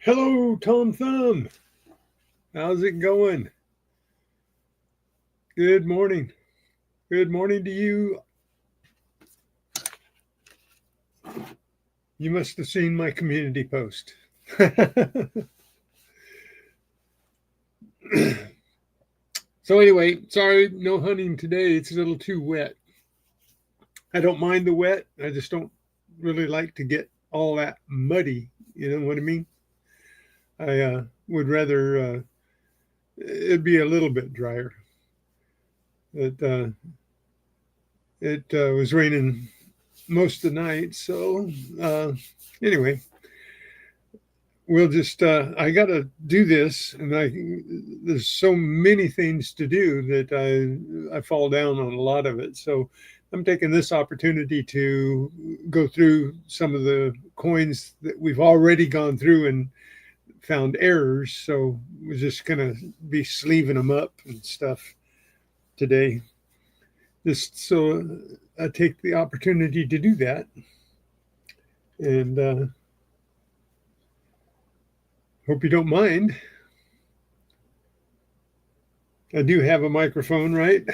Hello, Tom Thumb. How's it going? Good morning. Good morning to you. You must have seen my community post. So, anyway, sorry, no hunting today. It's a little too wet. I don't mind the wet. I just don't really like to get all that muddy. You know what I mean? I would rather it'd be a little bit drier. It was raining most of the night. So, uh, anyway, we'll just I got to do this, and there's so many things to do that I fall down on a lot of it. So I'm taking this opportunity to go through some of the coins that we've already gone through and found errors. So we're just gonna be sleeving them up and stuff today, just so I take the opportunity to do that. And hope you don't mind. I do have a microphone, right?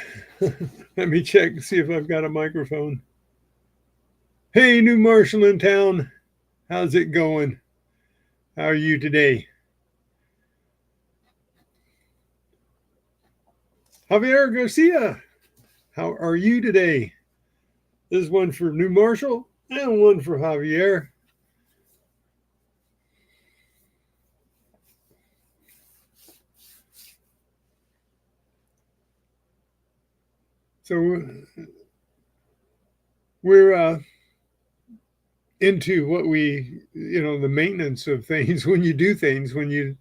Let me check, see if I've got a microphone. Hey, new marshal in town. How's it going? How are you today? Javier Garcia, how are you today? This is one for new marshal and one for Javier. So we're into what the maintenance of things when you do things, when you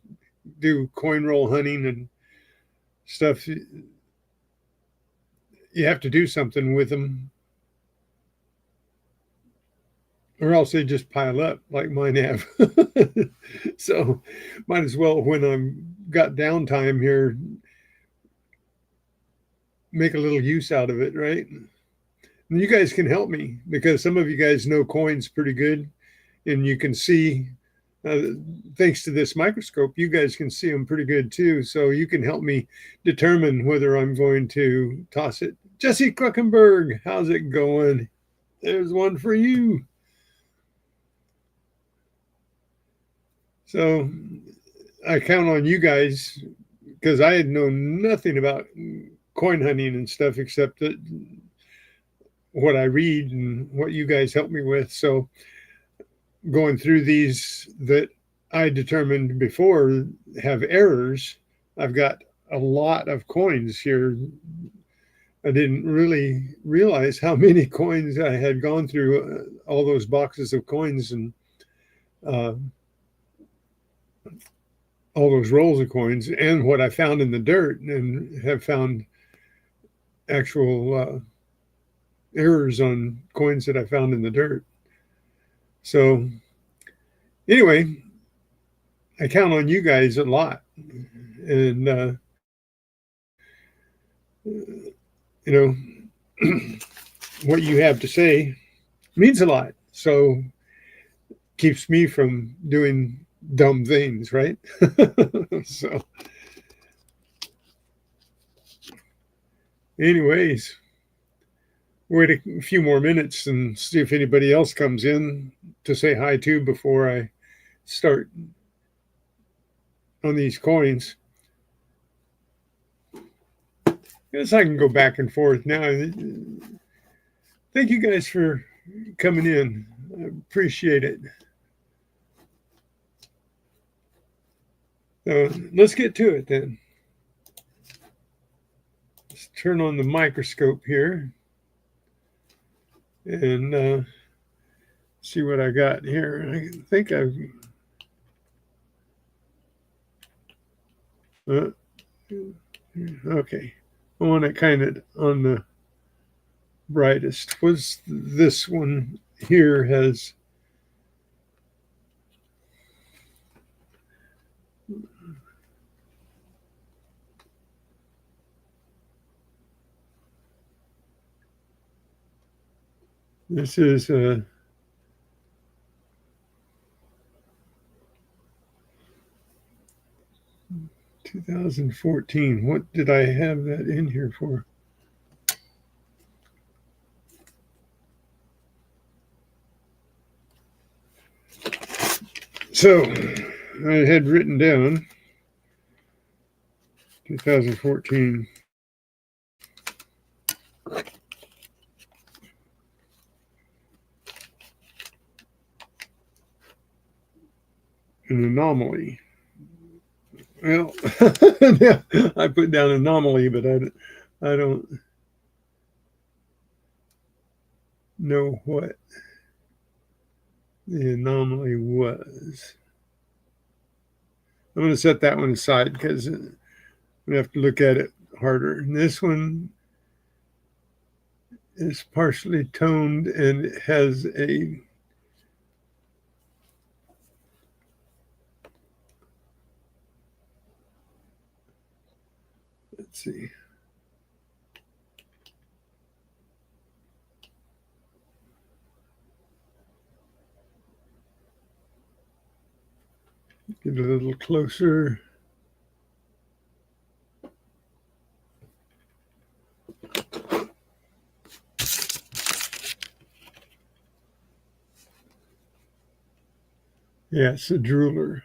do coin roll hunting and stuff, you have to do something with them, or else they just pile up like mine have. So might as well, when I'm got downtime here, make a little use out of it, right? And you guys can help me, because some of you guys know coins pretty good, and you can see, uh, thanks to this microscope, you guys can see them pretty good too. So you can help me determine whether I'm going to toss it. Jesse Kluckenberg, how's it going? There's one for you. So I count on you guys, because I had known nothing about coin hunting and stuff except that what I read and what you guys help me with. So going through these that I determined before have errors, I've got a lot of coins here. I didn't really realize how many coins I had gone through, all those boxes of coins, and uh, all those rolls of coins, and what I found in the dirt, and have found actual errors on coins that I found in the dirt. So anyway, I count on you guys a lot, and you know what you have to say means a lot. So keeps me from doing dumb things, right? So, anyways, wait a few more minutes and see if anybody else comes in to say hi to before I start on these coins. Guess I can go back and forth now. Thank you guys for coming in. I appreciate it. So let's get to it then. Let's turn on the microscope here and see what I got here. I think I've okay. I want it kind of on the brightest. Was this one here has this is 2014. What did I have that in here for? So I had written down 2014. An anomaly. Well, yeah, I put down anomaly, but I don't know what the anomaly was. I'm going to set that one aside because we have to look at it harder. And this one is partially toned and it has a let's see. Get a little closer. Yeah, it's a drooler.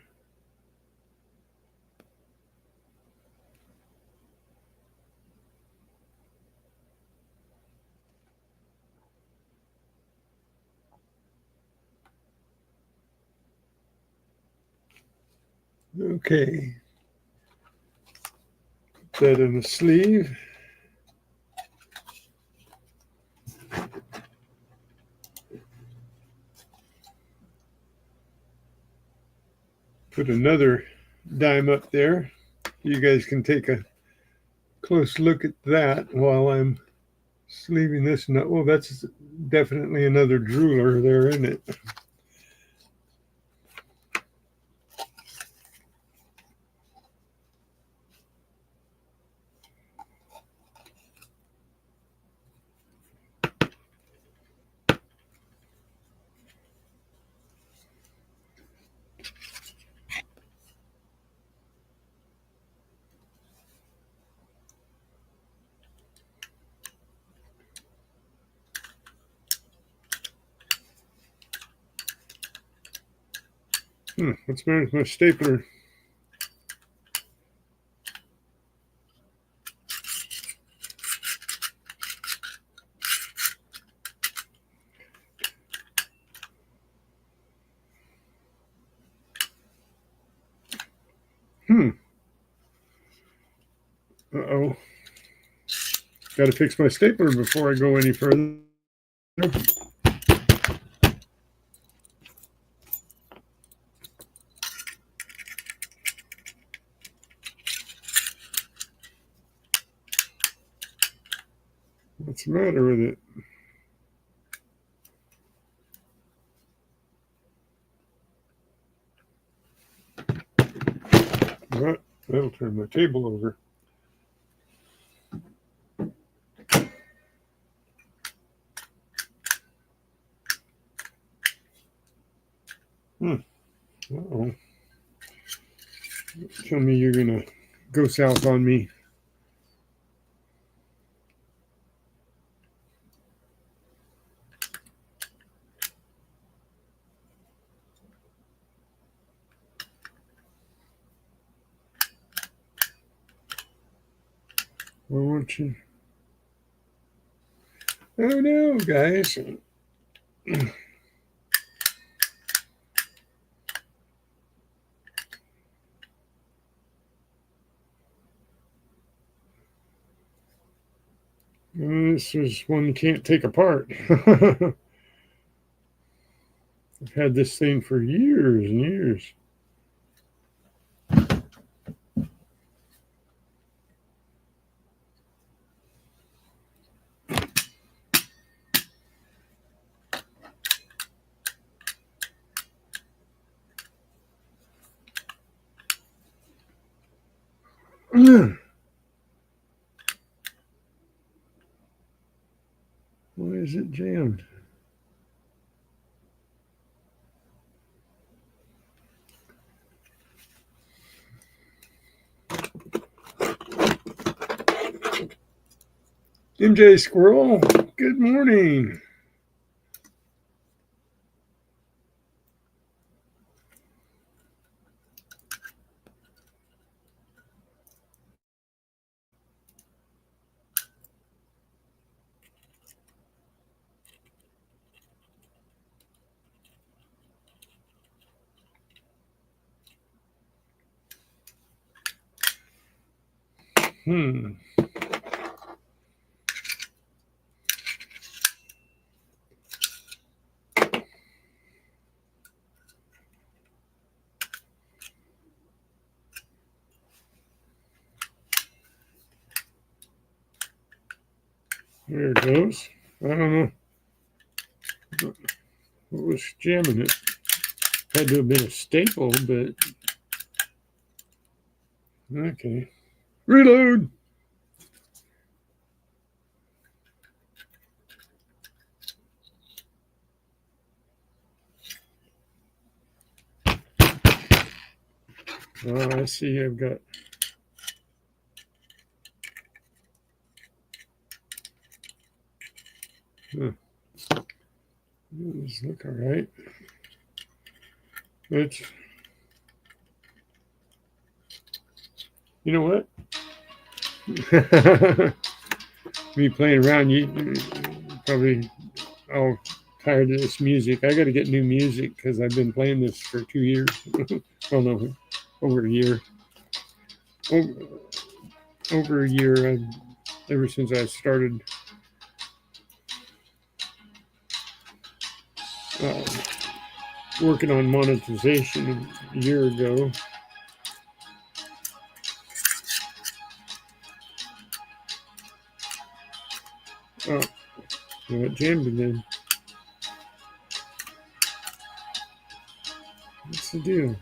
Okay. Put that in the sleeve. Put another dime up there. You guys can take a close look at that while I'm sleeving this nut. Well, that's definitely another drooler there, isn't it? What's the matter with my stapler? Uh-oh. Got to fix my stapler before I go any further. What's the matter with it? What? That'll turn my table over. Uh-oh. Tell me you're going to go south on me. Why won't you? Oh no, guys. This is one you can't take apart. I've had this thing for years and years. Why is it jammed? MJ Squirrel, good morning. Hmm. There it goes. I don't know what was jamming it. Had to have been a staple, but okay. Reload. Oh, I see. I've got. Huh. These look all right. It's. You know what? Me playing around, you probably all tired of this music. I got to get new music because I've been playing this for 2 years. Well, no, over a year. Over, over a year. Ever since I started uh, working on monetization a year ago. Oh, well, it jammed again. What's the deal?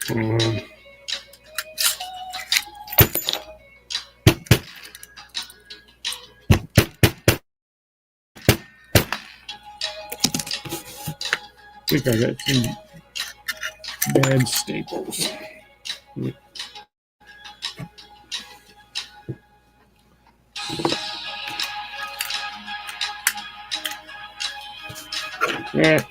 Come on. I think I got some bad staples. Yeah.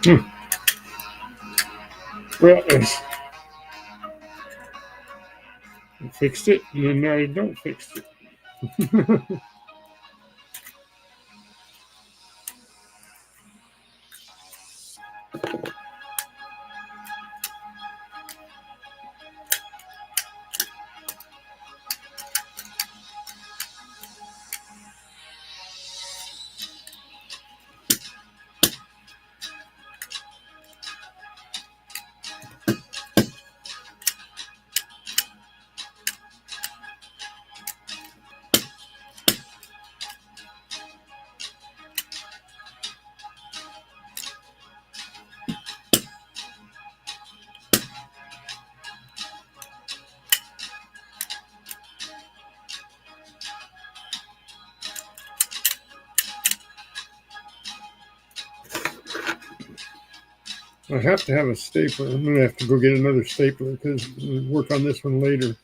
Hmm. Well, I fixed it, and then now I don't fix it. I have to have a stapler. I'm going to have to go get another stapler because we'll work on this one later.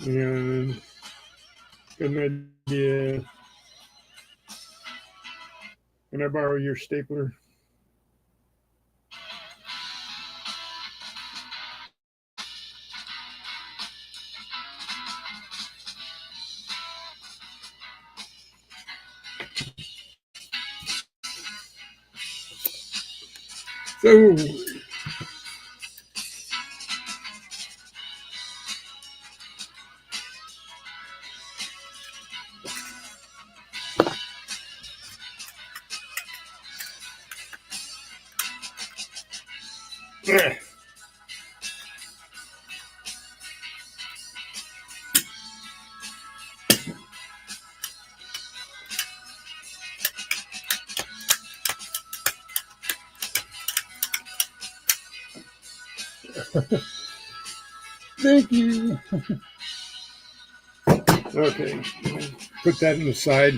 And got an idea. Can I borrow your stapler? So thank you. Okay, put that in the side.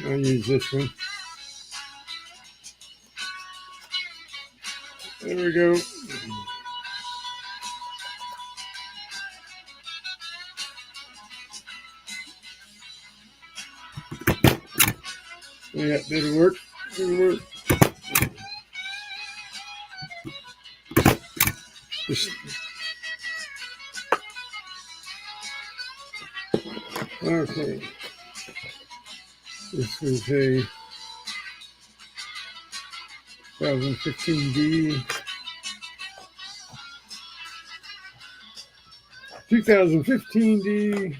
I'll use this one. There we go. Yeah, did it work? Did it work? Just, okay. This was a 2015D. 2015D.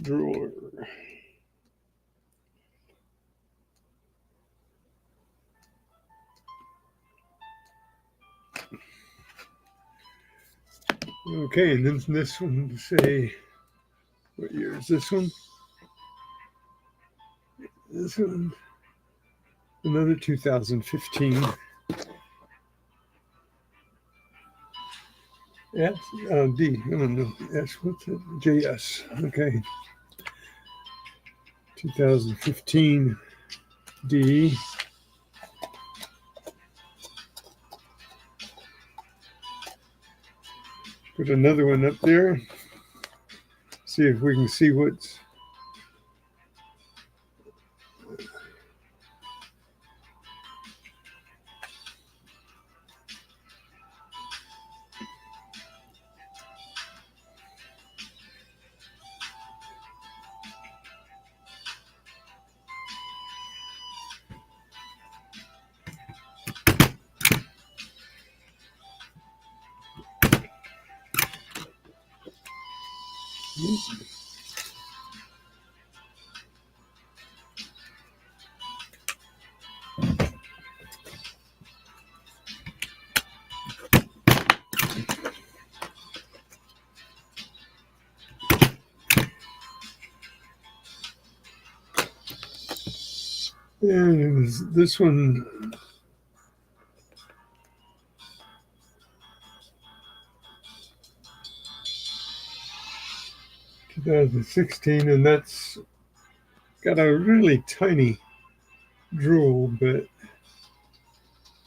Drawer. Okay, and then this one, say, what year is this one? This one, another 2015. S, D, I don't know, S, what's it? JS, okay. 2015 D. Put another one up there. See if we can see what's. And it was this one. (2016), and that's got a really tiny drool bit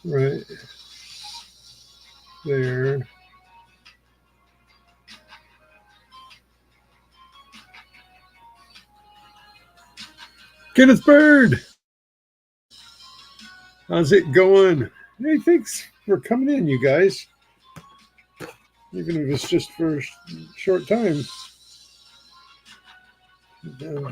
right there. Kenneth Bird, how's it going? Hey, thanks for coming in, you guys. Even if it's just for a short time. Uh,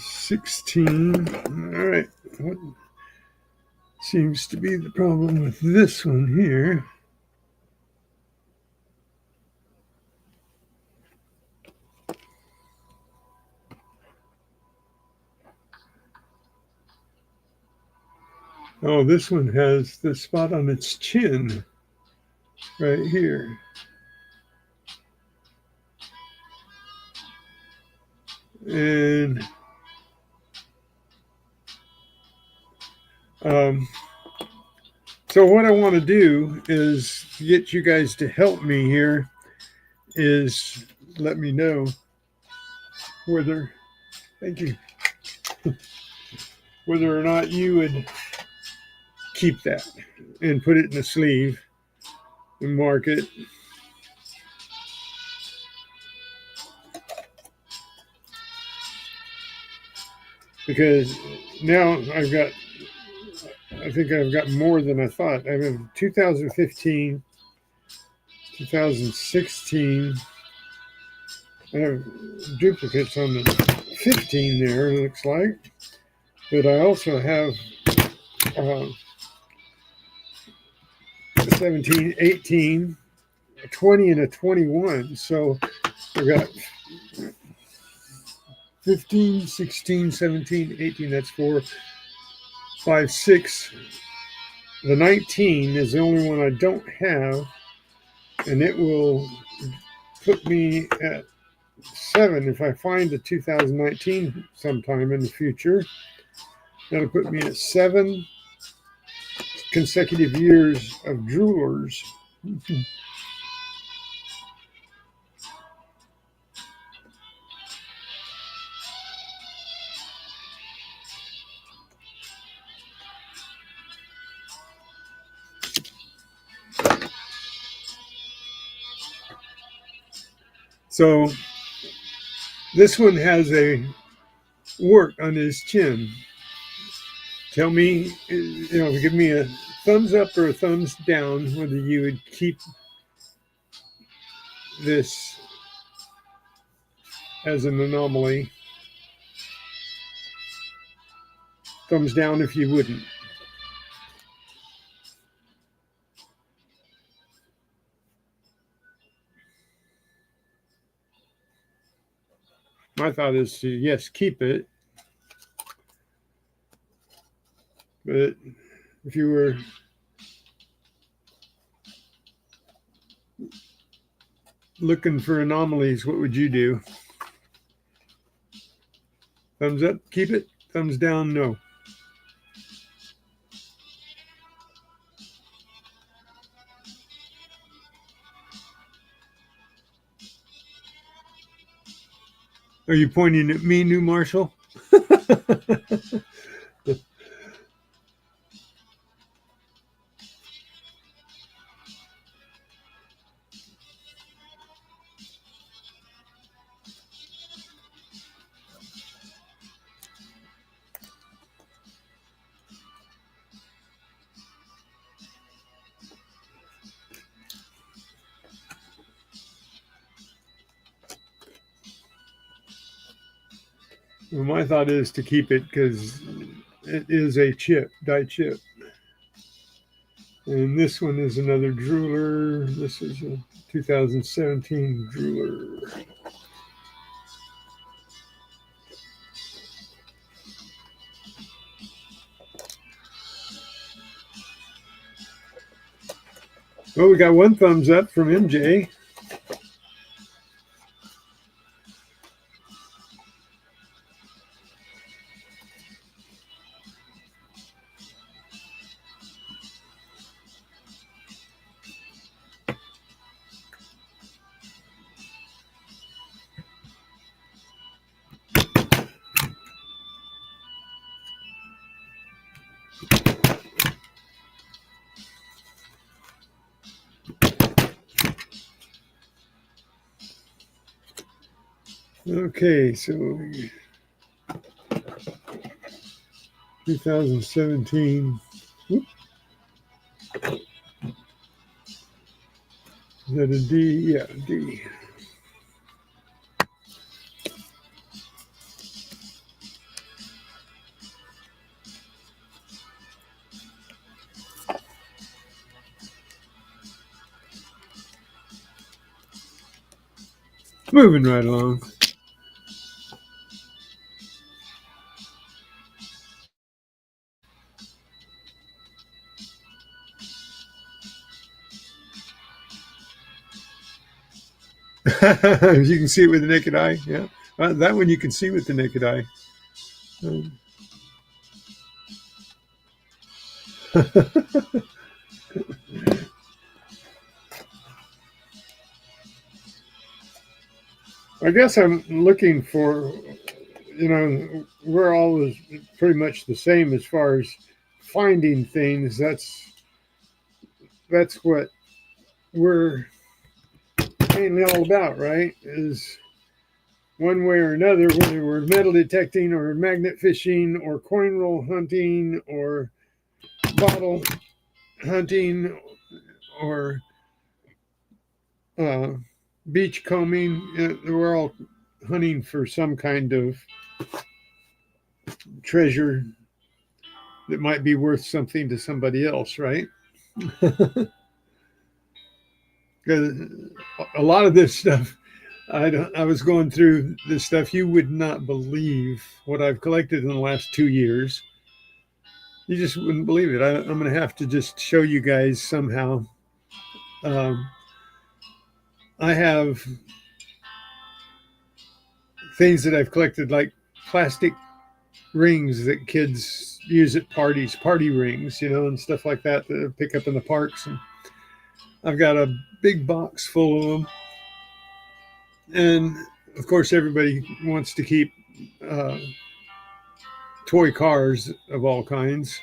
16. All right. What seems to be the problem with this one here? Oh, this one has the spot on its chin right here. And um, so what I want to do is to get you guys to help me here is let me know whether, thank you, whether or not you would keep that and put it in a sleeve and mark it. Because now I think I've got more than I thought. I have 2015, 2016. I have duplicates on the 15 there, it looks like. But I also have uh, 17, 18, a 20, and a 21. So I've got 15, 16, 17, 18. That's 4, 5, 6. The 19 is the only one I don't have. And it will put me at 7 if I find a 2019 sometime in the future. That'll put me at 7 consecutive years of droolers. So this one has a wart on his chin. Tell me, give me a thumbs up or a thumbs down whether you would keep this as an anomaly. Thumbs down if you wouldn't. My thought is to, yes, keep it. But if you were looking for anomalies, what would you do? Thumbs up, keep it. Thumbs down, no. Are you pointing at me, New Marshall? Well, my thought is to keep it because it is a die chip. And this one is another drooler. This is a 2017 drooler. Well, we got one thumbs up from MJ. Okay, so 2017. Whoop. Is that a D? Yeah, D. Moving right along. You can see it with the naked eye. Yeah. That one you can see with the naked eye. I guess I'm looking for, we're always pretty much the same as far as finding things. That's what we're mainly all about, right? Is one way or another, whether we're metal detecting or magnet fishing or coin roll hunting or bottle hunting or uh, beach combing, we're all hunting for some kind of treasure that might be worth something to somebody else, right? Because a lot of this stuff, I was going through this stuff. You would not believe what I've collected in the last 2 years. You just wouldn't believe it. I'm going to have to just show you guys somehow. Um, I have things that I've collected, like plastic rings that kids use at parties, party rings, and stuff like that that I pick up in the parks. And I've got a big box full of them. And of course, everybody wants to keep uh, toy cars of all kinds.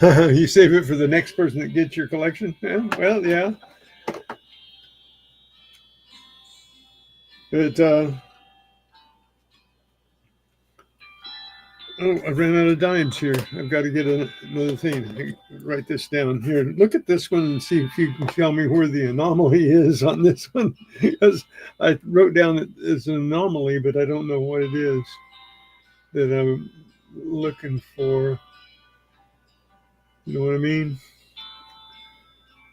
You save it for the next person that gets your collection. Yeah, well, yeah. But oh, I ran out of dimes here. I've got to get another thing. Write this down here. Look at this one and see if you can tell me where the anomaly is on this one. Because I wrote down it as an anomaly, but I don't know what it is that I'm looking for. You know what I mean?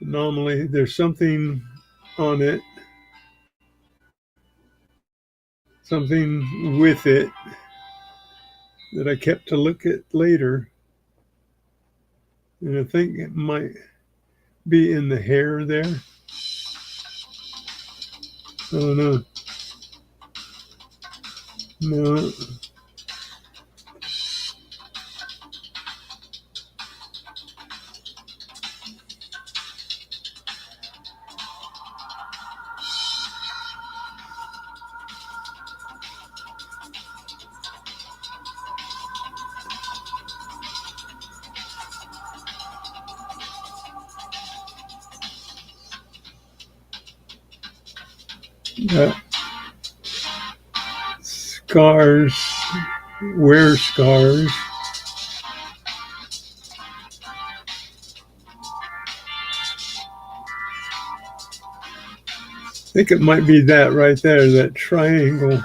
Anomaly. There's something on it, something with it that I kept to look at later. And I think it might be in the hair there. I don't know. No. Got scars, wear scars. I think it might be that right there, that triangle.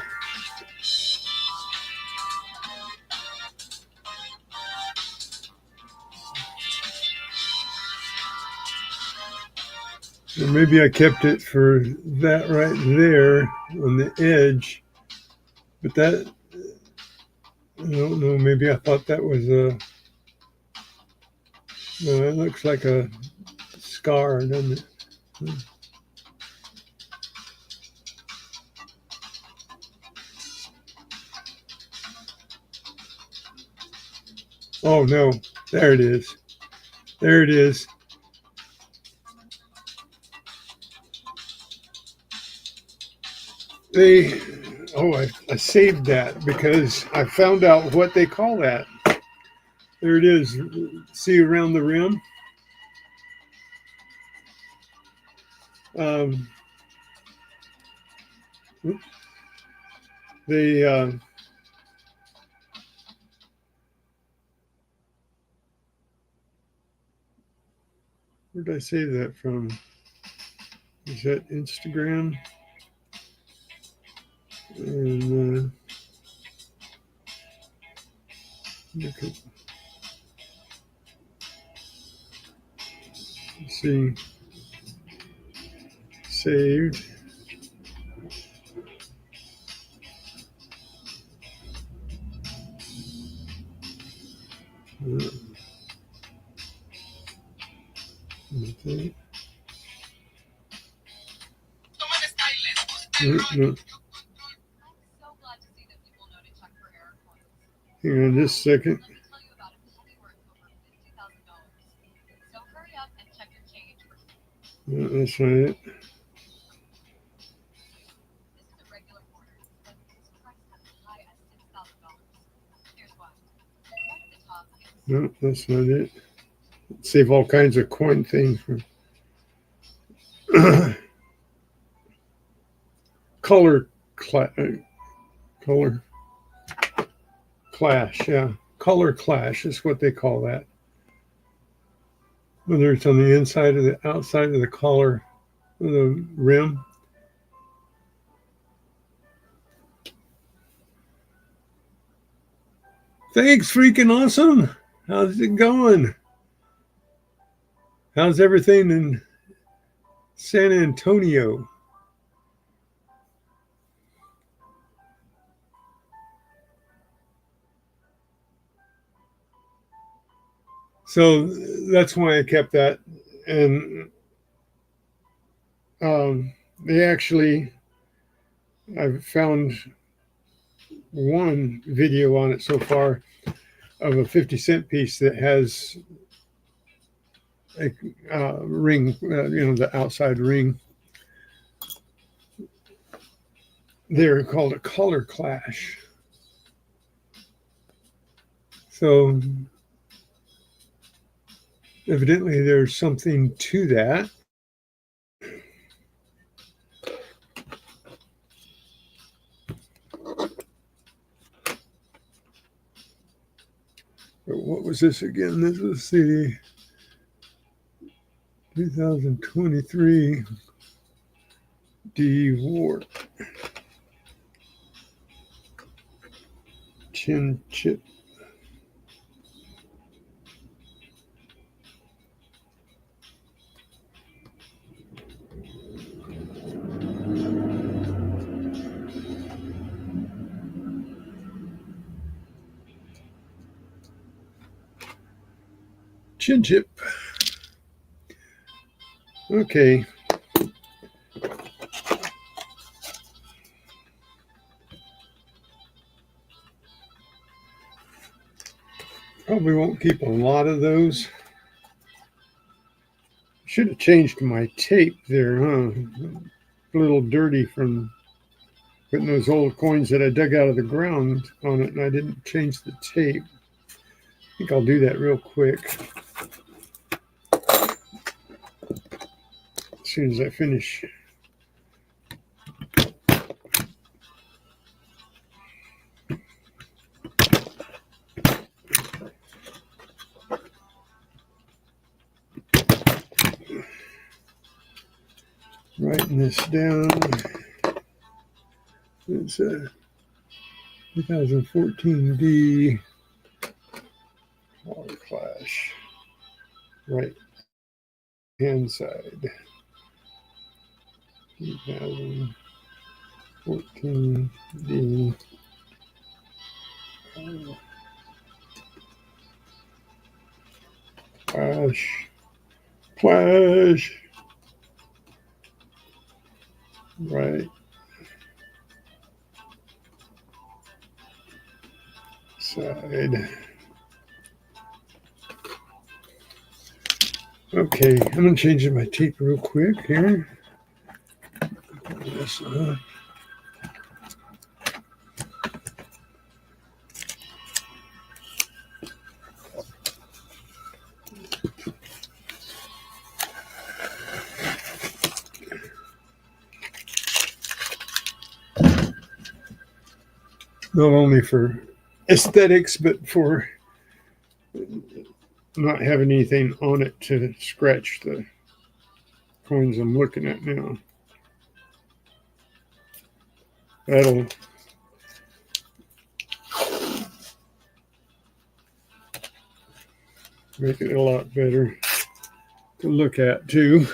Or maybe I kept it for that right there on the edge. But that, I don't know, maybe I thought that was a, no, it looks like a scar, doesn't it? Oh no, there it is. There it is. They, oh, I saved that because I found out what they call that. There it is. See around the rim? Um, they, where did I save that from? Is that Instagram? And look at, see, saved. Okay. No. Hang on just a second. No, that's not it. No, that's not it. Save all kinds of coin things. Color color clash, yeah. Color clash is what they call that. Whether it's on the inside or the outside of the collar, the rim. Thanks, freaking awesome. How's it going? How's everything in San Antonio? So that's why I kept that. And they actually, I've found one video on it so far of a 50-cent piece that has a ring, the outside ring. They're called a color clash. So evidently there's something to that. But what was this again? This was the 2023 D Ward chin chip. Chin chip. Okay. Probably won't keep a lot of those. Should have changed my tape there, huh? A little dirty from putting those old coins that I dug out of the ground on it, and I didn't change the tape. I think I'll do that real quick as soon as I finish. Writing this down. It's a 2014 D Color Clash. Right hand side. 2014 D Clash. Clash. Right side. Okay, I'm going to change my tape real quick here. This, not only for aesthetics, but for not having anything on it to scratch the coins I'm looking at now. That'll make it a lot better to look at too.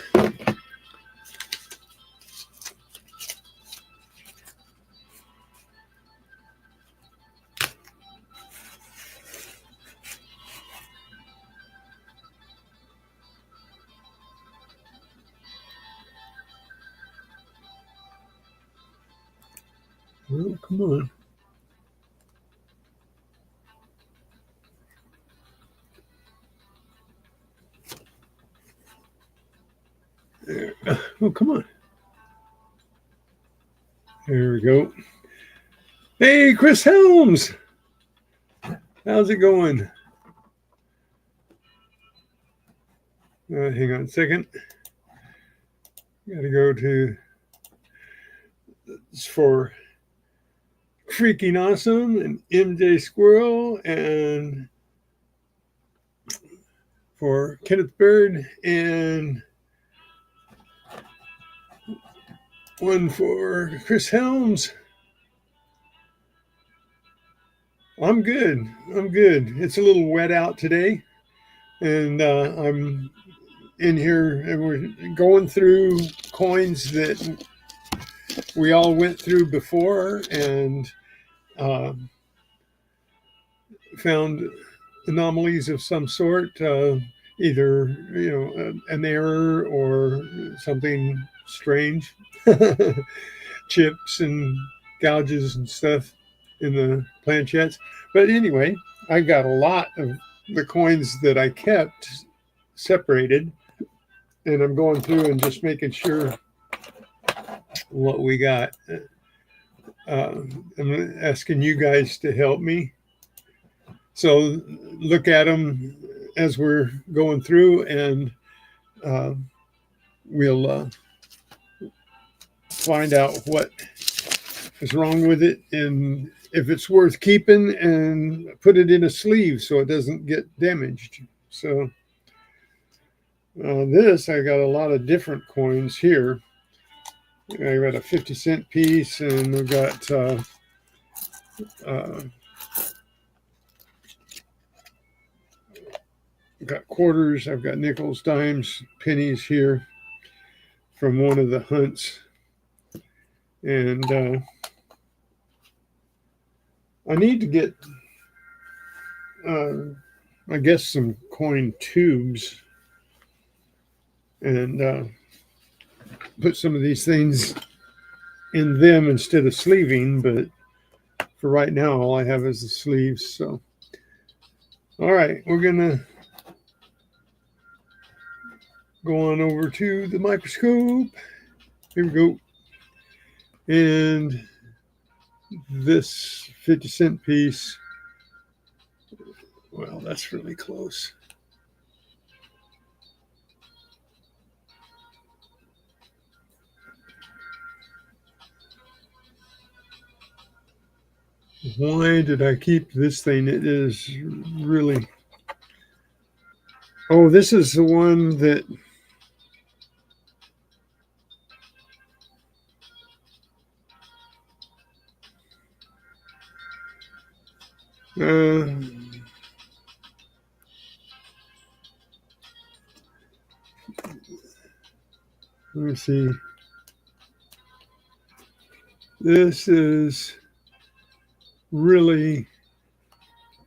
Oh, come on. There. Oh, come on. There we go. Hey, Chris Helms. How's it going? Hang on a second. Got to go to, it's for Freaking Awesome and MJ Squirrel, and for Kenneth Bird, and one for Chris Helms. I'm good. I'm good. It's a little wet out today, and I'm in here, and we're going through coins that we all went through before, and uh, found anomalies of some sort, either an error or something strange, chips and gouges and stuff in the planchettes. But anyway, I got a lot of the coins that I kept separated, and I'm going through and just making sure what we got. I'm asking you guys to help me. So look at them as we're going through, and we'll find out what is wrong with it, and if it's worth keeping, and put it in a sleeve so it doesn't get damaged. So this, I got a lot of different coins here. I got a 50-cent piece, and I've got quarters, I've got nickels, dimes, pennies here from one of the hunts. And I need to get, I guess, some coin tubes, and put some of these things in them instead of sleeving. But for right now, all I have is the sleeves. So, all right, we're going to go on over to the microscope. Here we go. And this 50-cent piece, well, that's really close. Why did I keep this thing? It is really... Oh, this is the one that... let me see. This is really,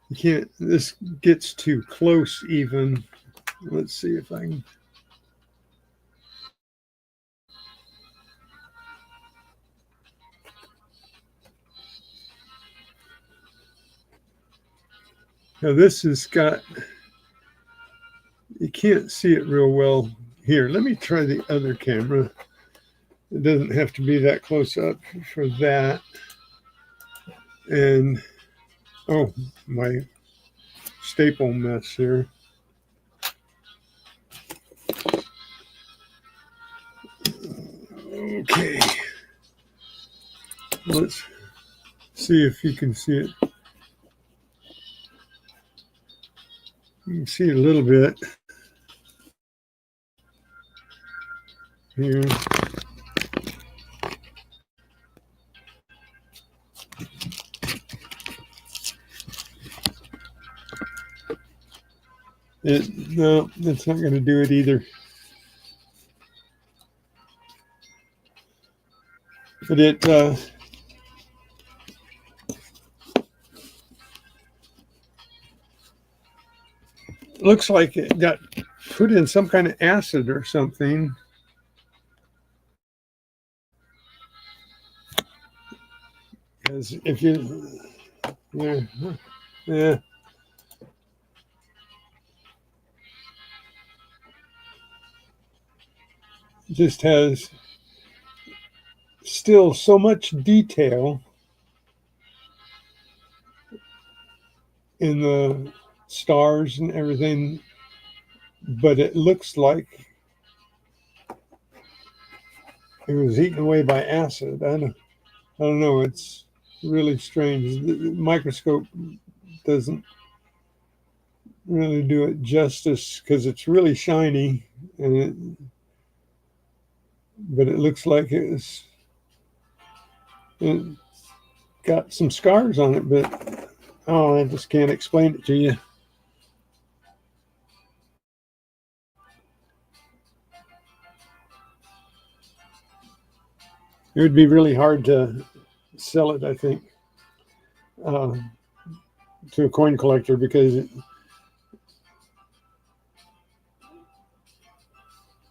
you can't, this gets too close even. Let's see if I can. Now this has got, you can't see it real well here. Let me try the other camera. It doesn't have to be that close up for that. And, oh, my staple mess here. Okay. Let's see if you can see it. You can see it a little bit here. No, that's not going to do it either. But it looks like it got put in some kind of acid or something. Because if you, yeah, yeah, just has still so much detail in the stars and everything, but it looks like it was eaten away by acid. I don't know. It's really strange. The microscope doesn't really do it justice because it's really shiny, and but it looks like it got some scars on it. But oh, I just can't explain it to you. It would be really hard to sell it, I think, uh, to a coin collector because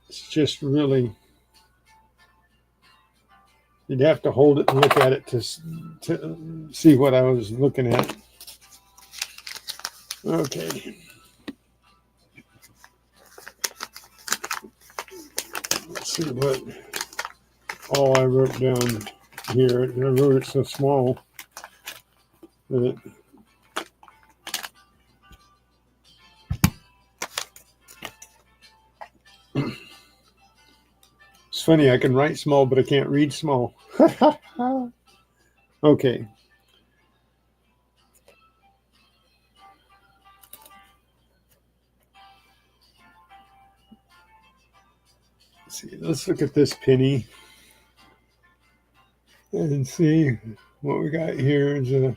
it's just really. You'd have to hold it and look at it to see what I was looking at. Okay. Let's see what all I wrote down here. I wrote it so small that it's funny. I can write small, but I can't read small. Okay. Let's see. Let's look at this penny and see what we got here. Is a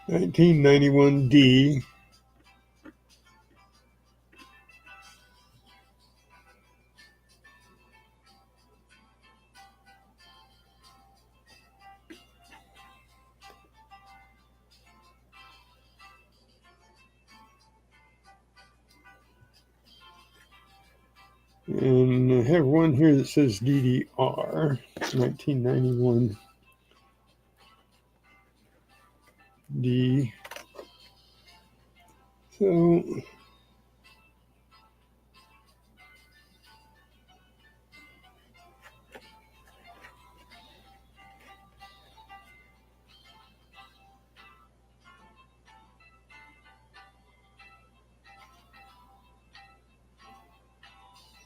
1991D. And I have one here that says DDR, 1991 D. So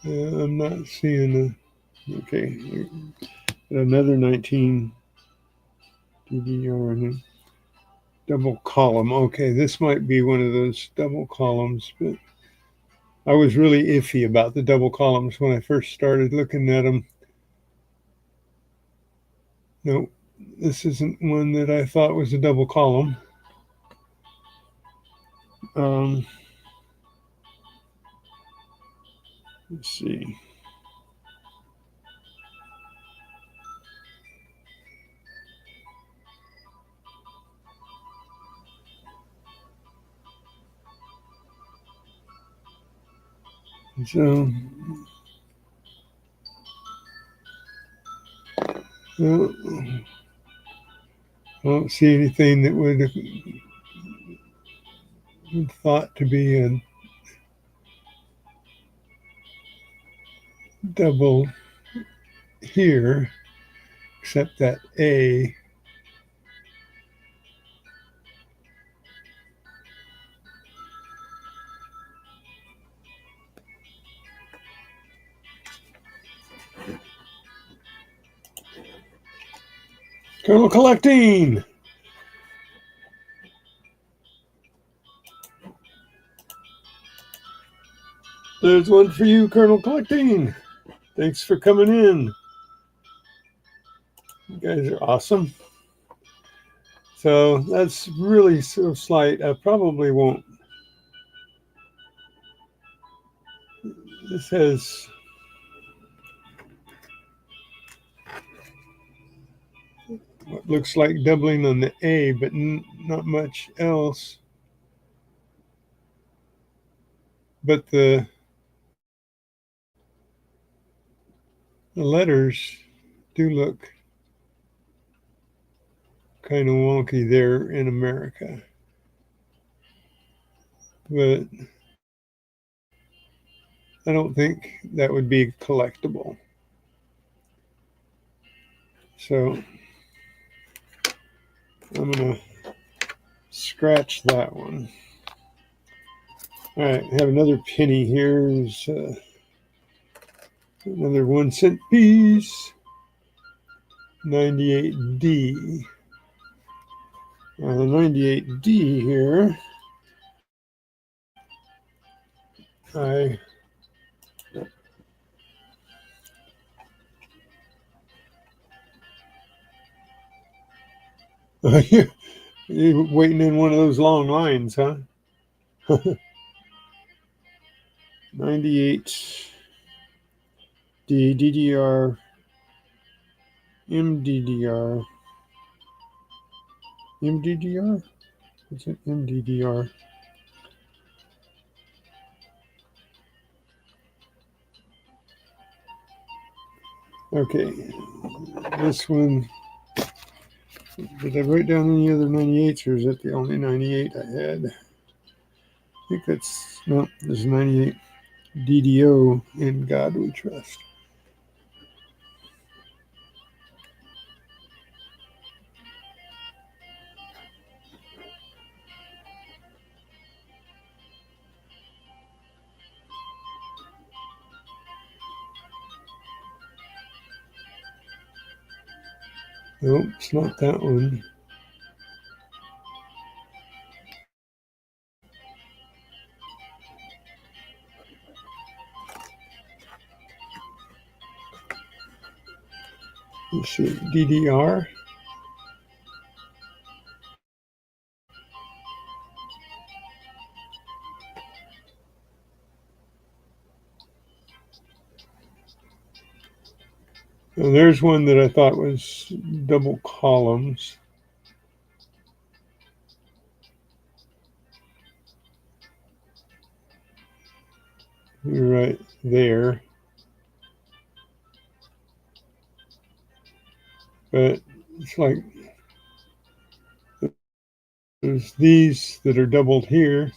I'm not seeing okay, another 19 DDR double column. Okay, this might be one of those double columns, but I was really iffy about the double columns when I first started looking at them. No, this isn't one that I thought was a double column. Let's see. So, well, I don't see anything that would have thought to be a double here, except that A. Colonel Collecting! There's one for you, Colonel Collecting. Thanks for coming in. You guys are awesome. So that's really so slight. I probably won't. This has what looks like doubling on the A, but not much else. but the letters do look kind of wonky there in America. But I don't think that would be collectible. So I'm going to scratch that one. All right, I have another penny here. Is another 1 cent piece. 98D. Now the 98D here, I you're waiting in one of those long lines, huh? 98D, DDR, MDDR, MDDR? What's it? MDDR. Okay, this one, did I write down any other 98s or is that the only 98 I had? I think that's, no, there's 98 DDO, In God We Trust. Nope, it's not that one. Let's see, DDR. And there's one that I thought was double columns. You're right there. But it's like there's these that are doubled here.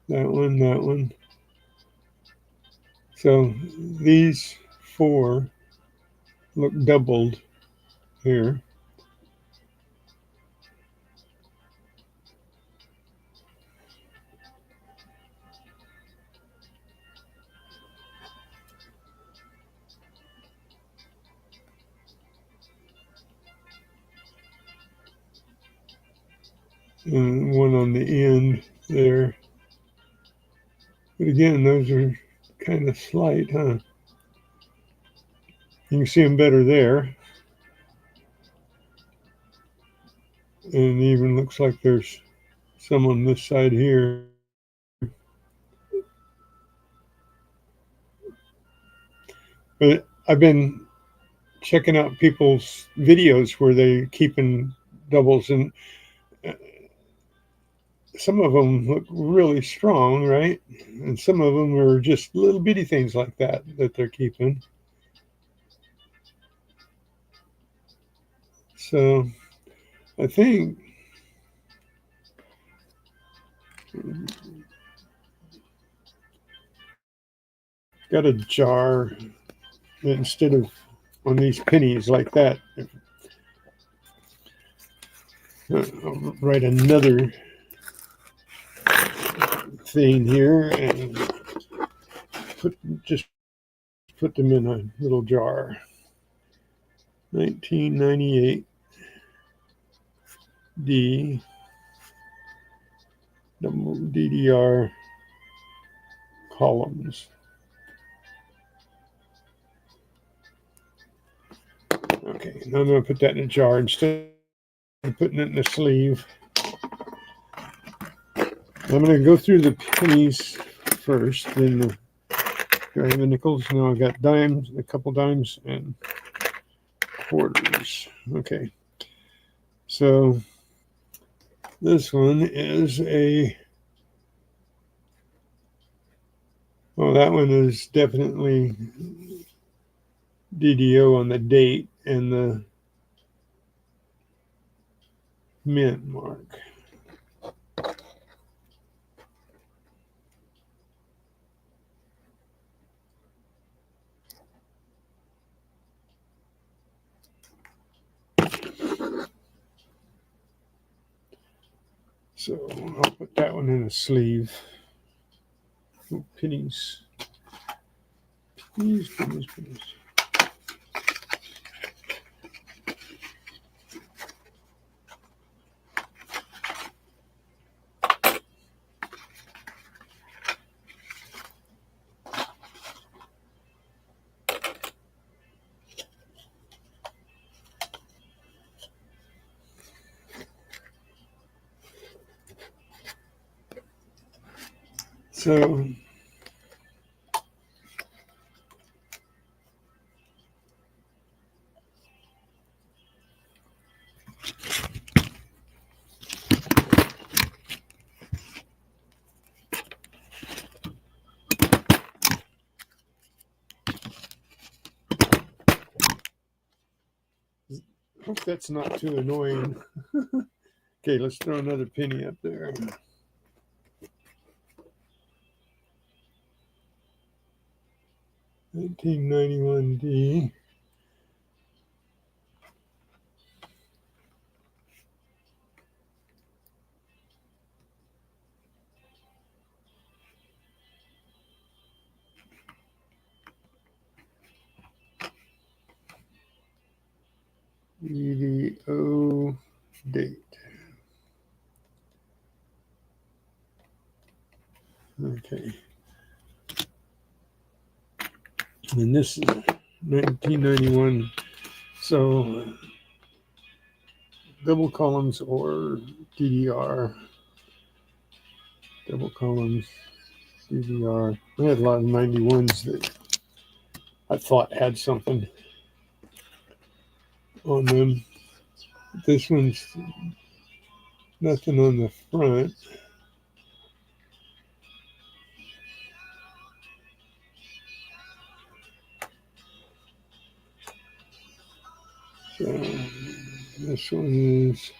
That one, that one. So these 4 look doubled here. And one on the end there. But again, those are kind of slight, huh? You can see them better there. And even looks like there's some on this side here. But I've been checking out people's videos where they keeping doubles, and some of them look really strong, right? And some of them are just little bitty things like that they're keeping. So I think got a jar that instead of on these pennies like that, I'll write another thing here and just put them in a little jar. 1998 D double DDR columns. Okay, now I'm going to put that in a jar instead of putting it in a sleeve. I'm going to go through the pennies first, then do I have the nickels? No, I've got dimes, a couple dimes, and quarters. Okay, so this one is a Well, that one is definitely DDO on the date and the mint mark. So I'll put that one in a sleeve. Oh, pennies. Pennies, pennies, pennies. So hope that's not too annoying. Okay, let's throw another penny up there. 1991D. EDO date. Okay. And this is 1991. So double columns or DDR. Double columns, DDR. I had a lot of 91s that I thought had something on them. This one's nothing on the front. So this one is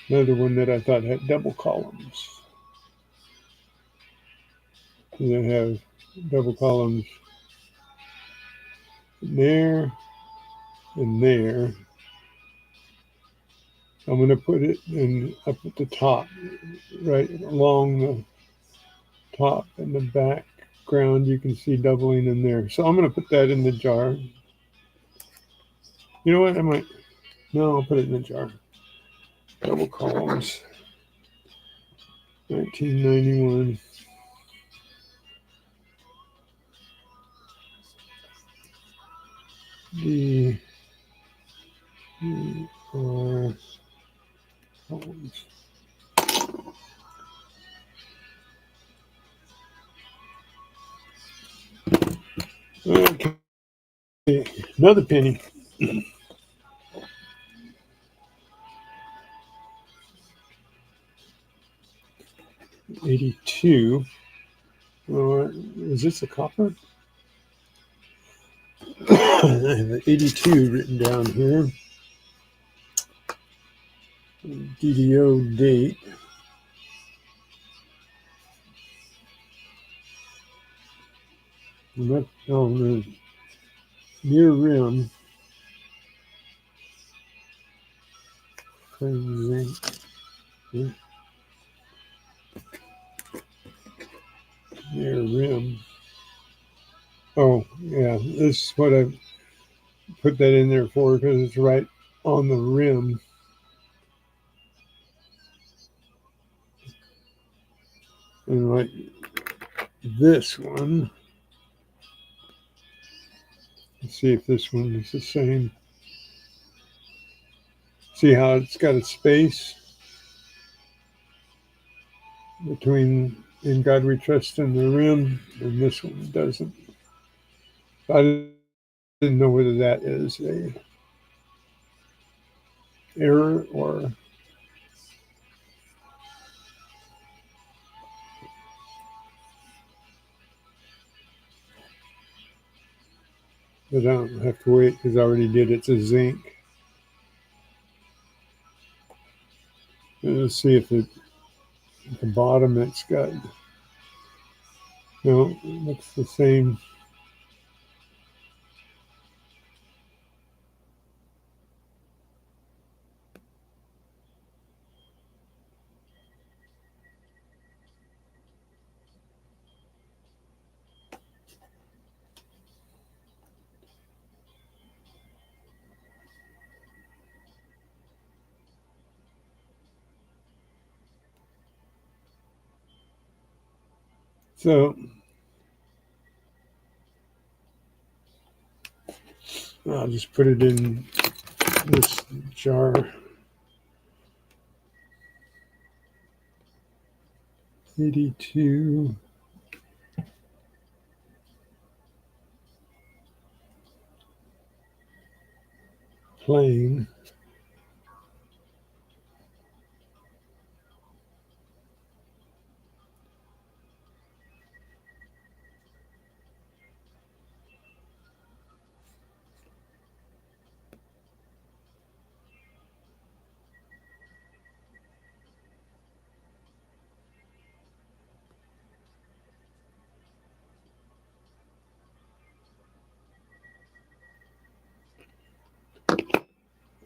another one that I thought had double columns. They have double columns there and there. I'm going to put it in up at the top, right along the top and the background. You can see doubling in there. So I'm going to put that in the jar. You know what? No, I'll put it in the jar. Double columns. 1991. D R columns. Okay, another penny. 82. Is this a copper? I have 82 written down here. DDO date. No, near rim. Near rim. Oh, yeah, this is what I put that in there for because it's right on the rim. And like this one, let's see if this one is the same. See how it's got a space between In God We Trust and the rim, and this one doesn't. I didn't know whether that is a error or But I don't have to wait because I already did. It's a zinc. And let's see if at the bottom it's got, no, it looks the same. So I'll just put it in this jar. 82. Plain.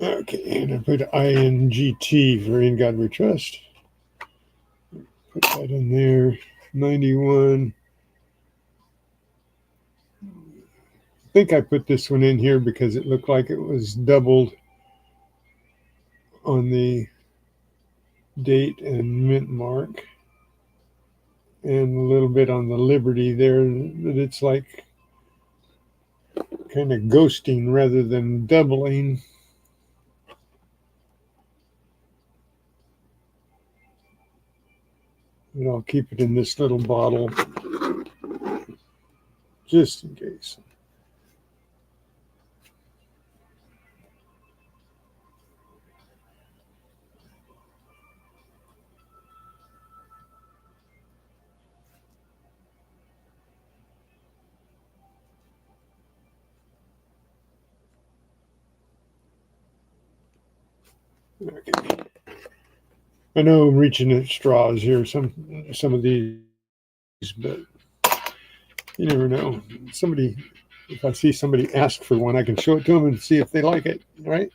Okay, and I put INGT for In God We Trust. Put that in there. 91. I think I put this one in here because it looked like it was doubled on the date and mint mark, and a little bit on the Liberty there, that it's like kind of ghosting rather than doubling. And I'll keep it in this little bottle just in case. Okay. I know I'm reaching at straws here, some of these, but you never know. If I see somebody ask for one, I can show it to them and see if they like it, right?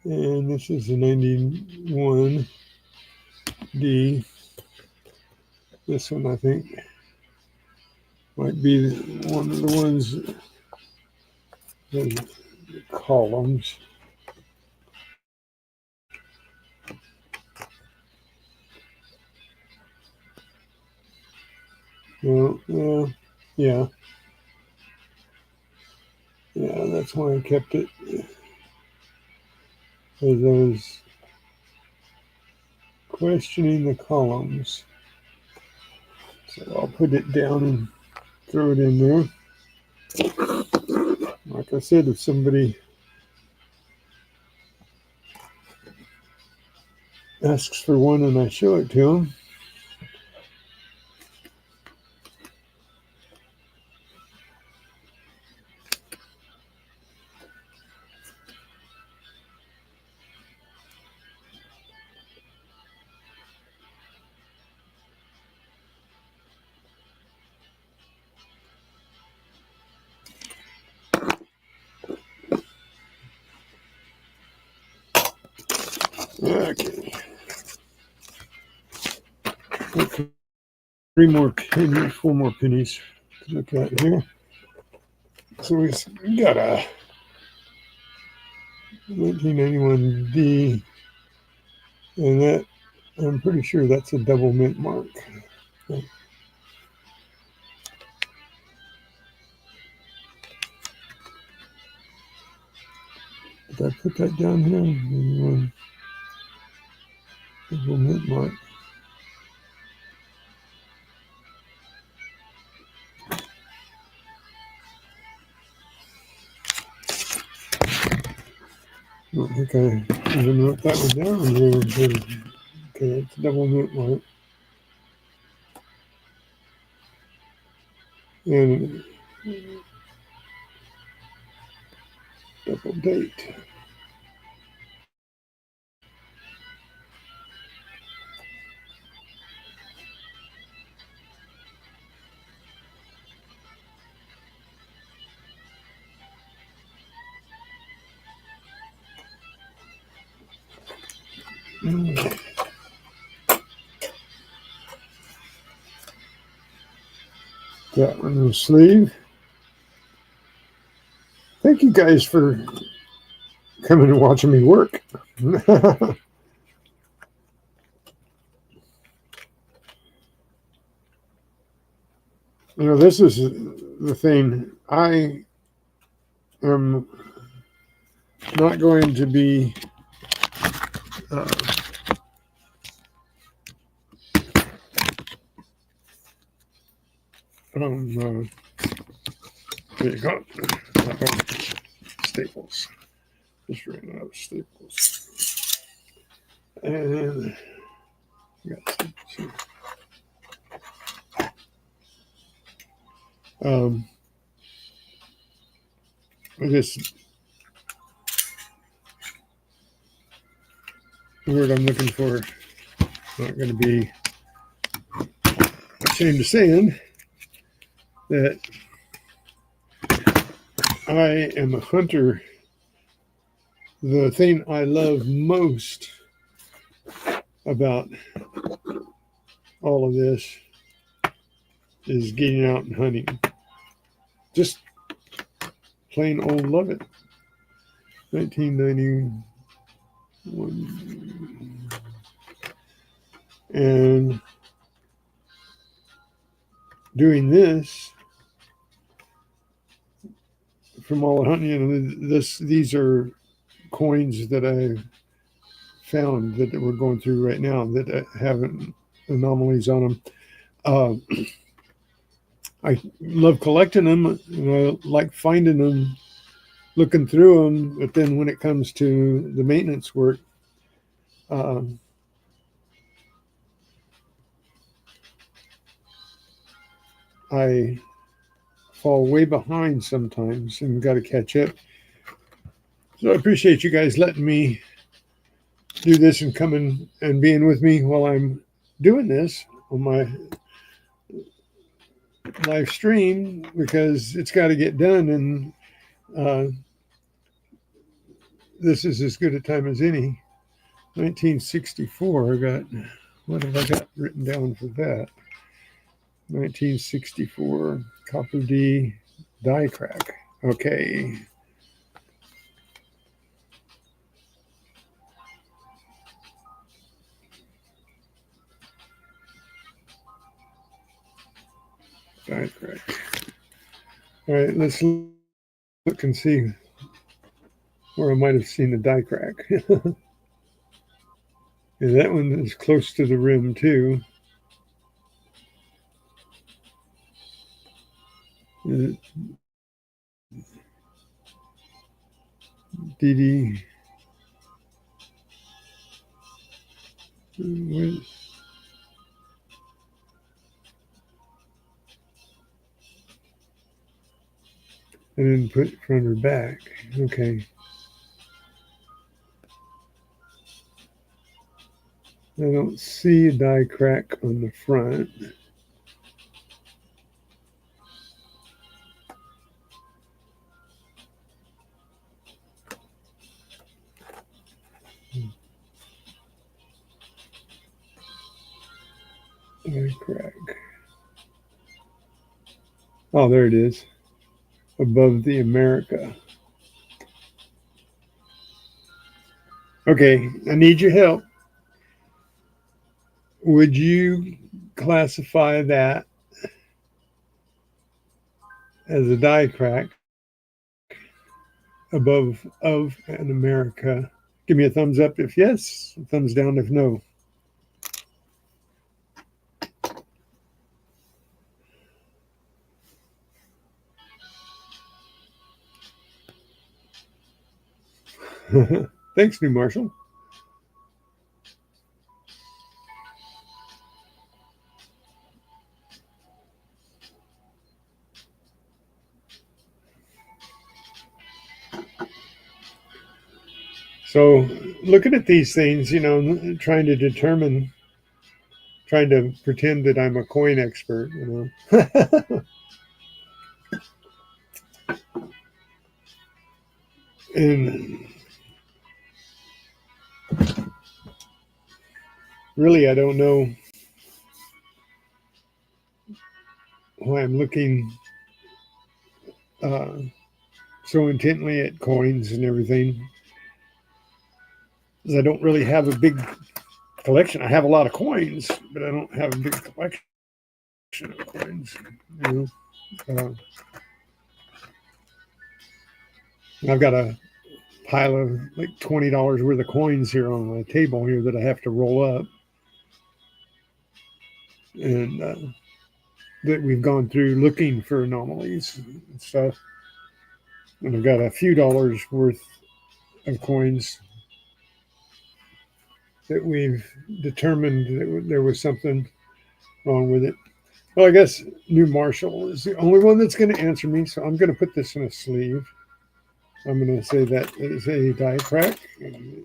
And this is a 91D. This one, I think, might be one of the ones, the columns. Well, yeah. Yeah, that's why I kept it. Because I was questioning the columns. So I'll put it down and throw it in there. Like I said, if somebody asks for one and I show it to them, okay. Okay. 4 more pennies to look at here. So we got a 1991D, and that, I'm pretty sure that's a double mint mark. Did I put that down here? Double mint mark. I don't think I'm going to note that one down here. Okay, it's double mint mark. And Double date. That one was sleeve. Thank you guys for coming and watching me work. This is the thing. I am not going to be there you go. Staples. Just ran out of staples. And got staples here. I just the word I'm looking for. Not going to be ashamed of saying that I am a hunter. The thing I love most about all of this is getting out and hunting. Just plain old love it. 1991. And doing this from all the hunting, these are coins that I found that we're going through right now that have anomalies on them. I love collecting them, and I like finding them, looking through them. But then when it comes to the maintenance work, I fall way behind sometimes and got to catch up. So I appreciate you guys letting me do this and coming and being with me while I'm doing this on my live stream, because it's got to get done, and this is as good a time as any. 1964. I got, what have I got written down for that? 1964 copper D die crack. Okay. Die crack. All right, let's look and see where I might have seen the die crack. And that one is close to the rim too. DD. And then put front or back. Okay. I don't see a die crack on the front. Die crack. Oh, there it is. Above the America. Okay, I need your help. Would you classify that as a die crack above of an America? Give me a thumbs up if yes, a thumbs down if no. Thanks, New Marshall. So looking at these things, trying to pretend that I'm a coin expert, and really, I don't know why I'm looking uh, so intently at coins and everything. 'Cause I don't really have a big collection. I have a lot of coins, but I don't have a big collection of coins. You uh, I've got a pile of like $20 worth of coins here on my table here that I have to roll up, and that we've gone through looking for anomalies and stuff. And I've got a few dollars worth of coins that we've determined that there was something wrong with it. Well, I guess New Marshall is the only one that's going to answer me, so I'm going to put this in a sleeve. I'm going to say that is a die crack. And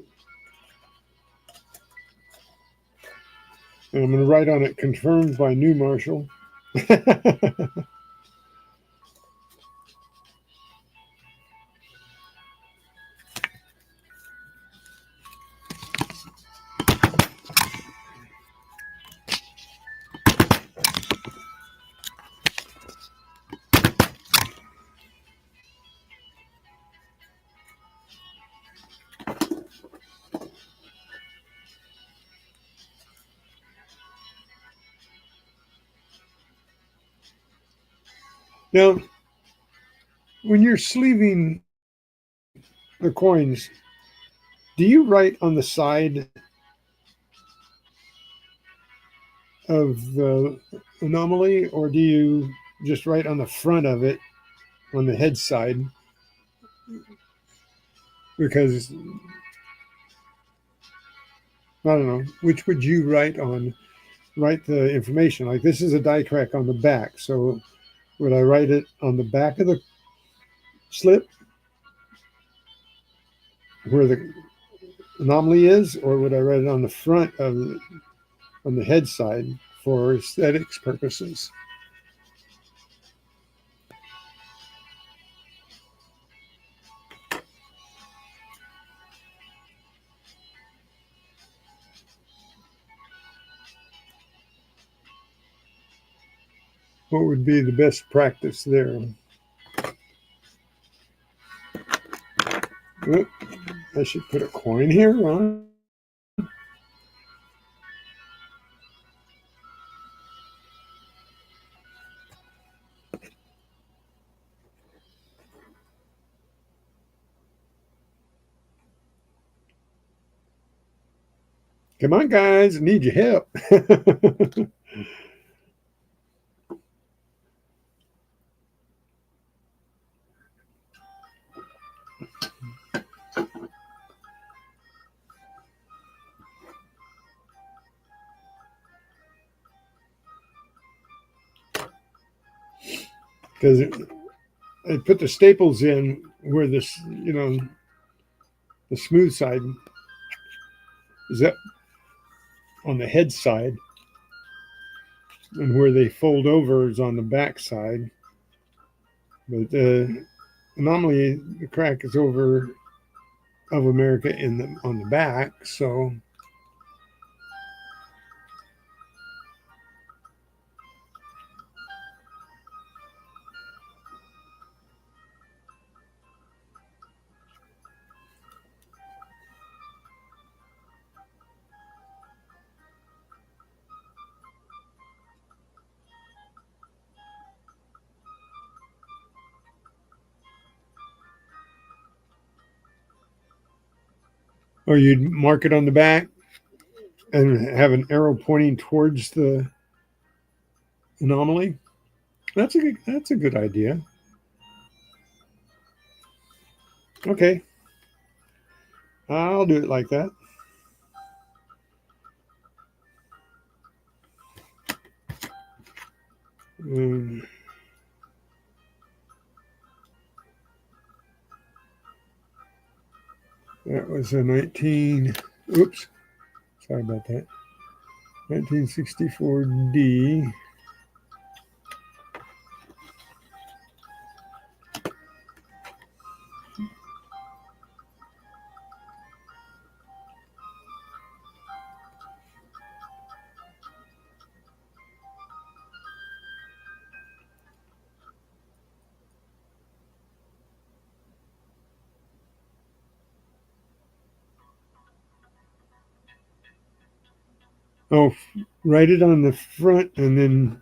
I'm going to write on it, confirmed by New Marshall. Now, when you're sleeving the coins, do you write on the side of the anomaly, or do you just write on the front of it on the head side? Because I don't know, which would you write on? Write the information. Like this is a die crack on the back. So would I write it on the back of the slip where the anomaly is, or would I write it on the front of on the head side for aesthetics purposes? What would be the best practice there? Oop, I should put a coin here, huh? Come on, guys, I need your help. Because I put the staples in where this, the smooth side is up on the head side, and where they fold over is on the back side. But normally the crack is over of America on the back, so or you'd mark it on the back and have an arrow pointing towards the anomaly. That's a good idea. Okay, I'll do it like that. Um, That was a sorry about that, 1964D. Oh, write it on the front and then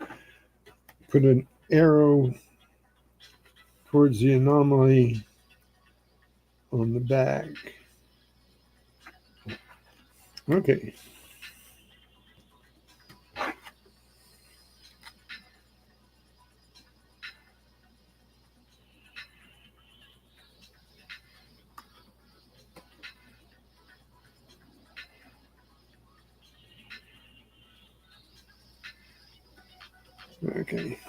put an arrow towards the anomaly on the back. Okay. Okay.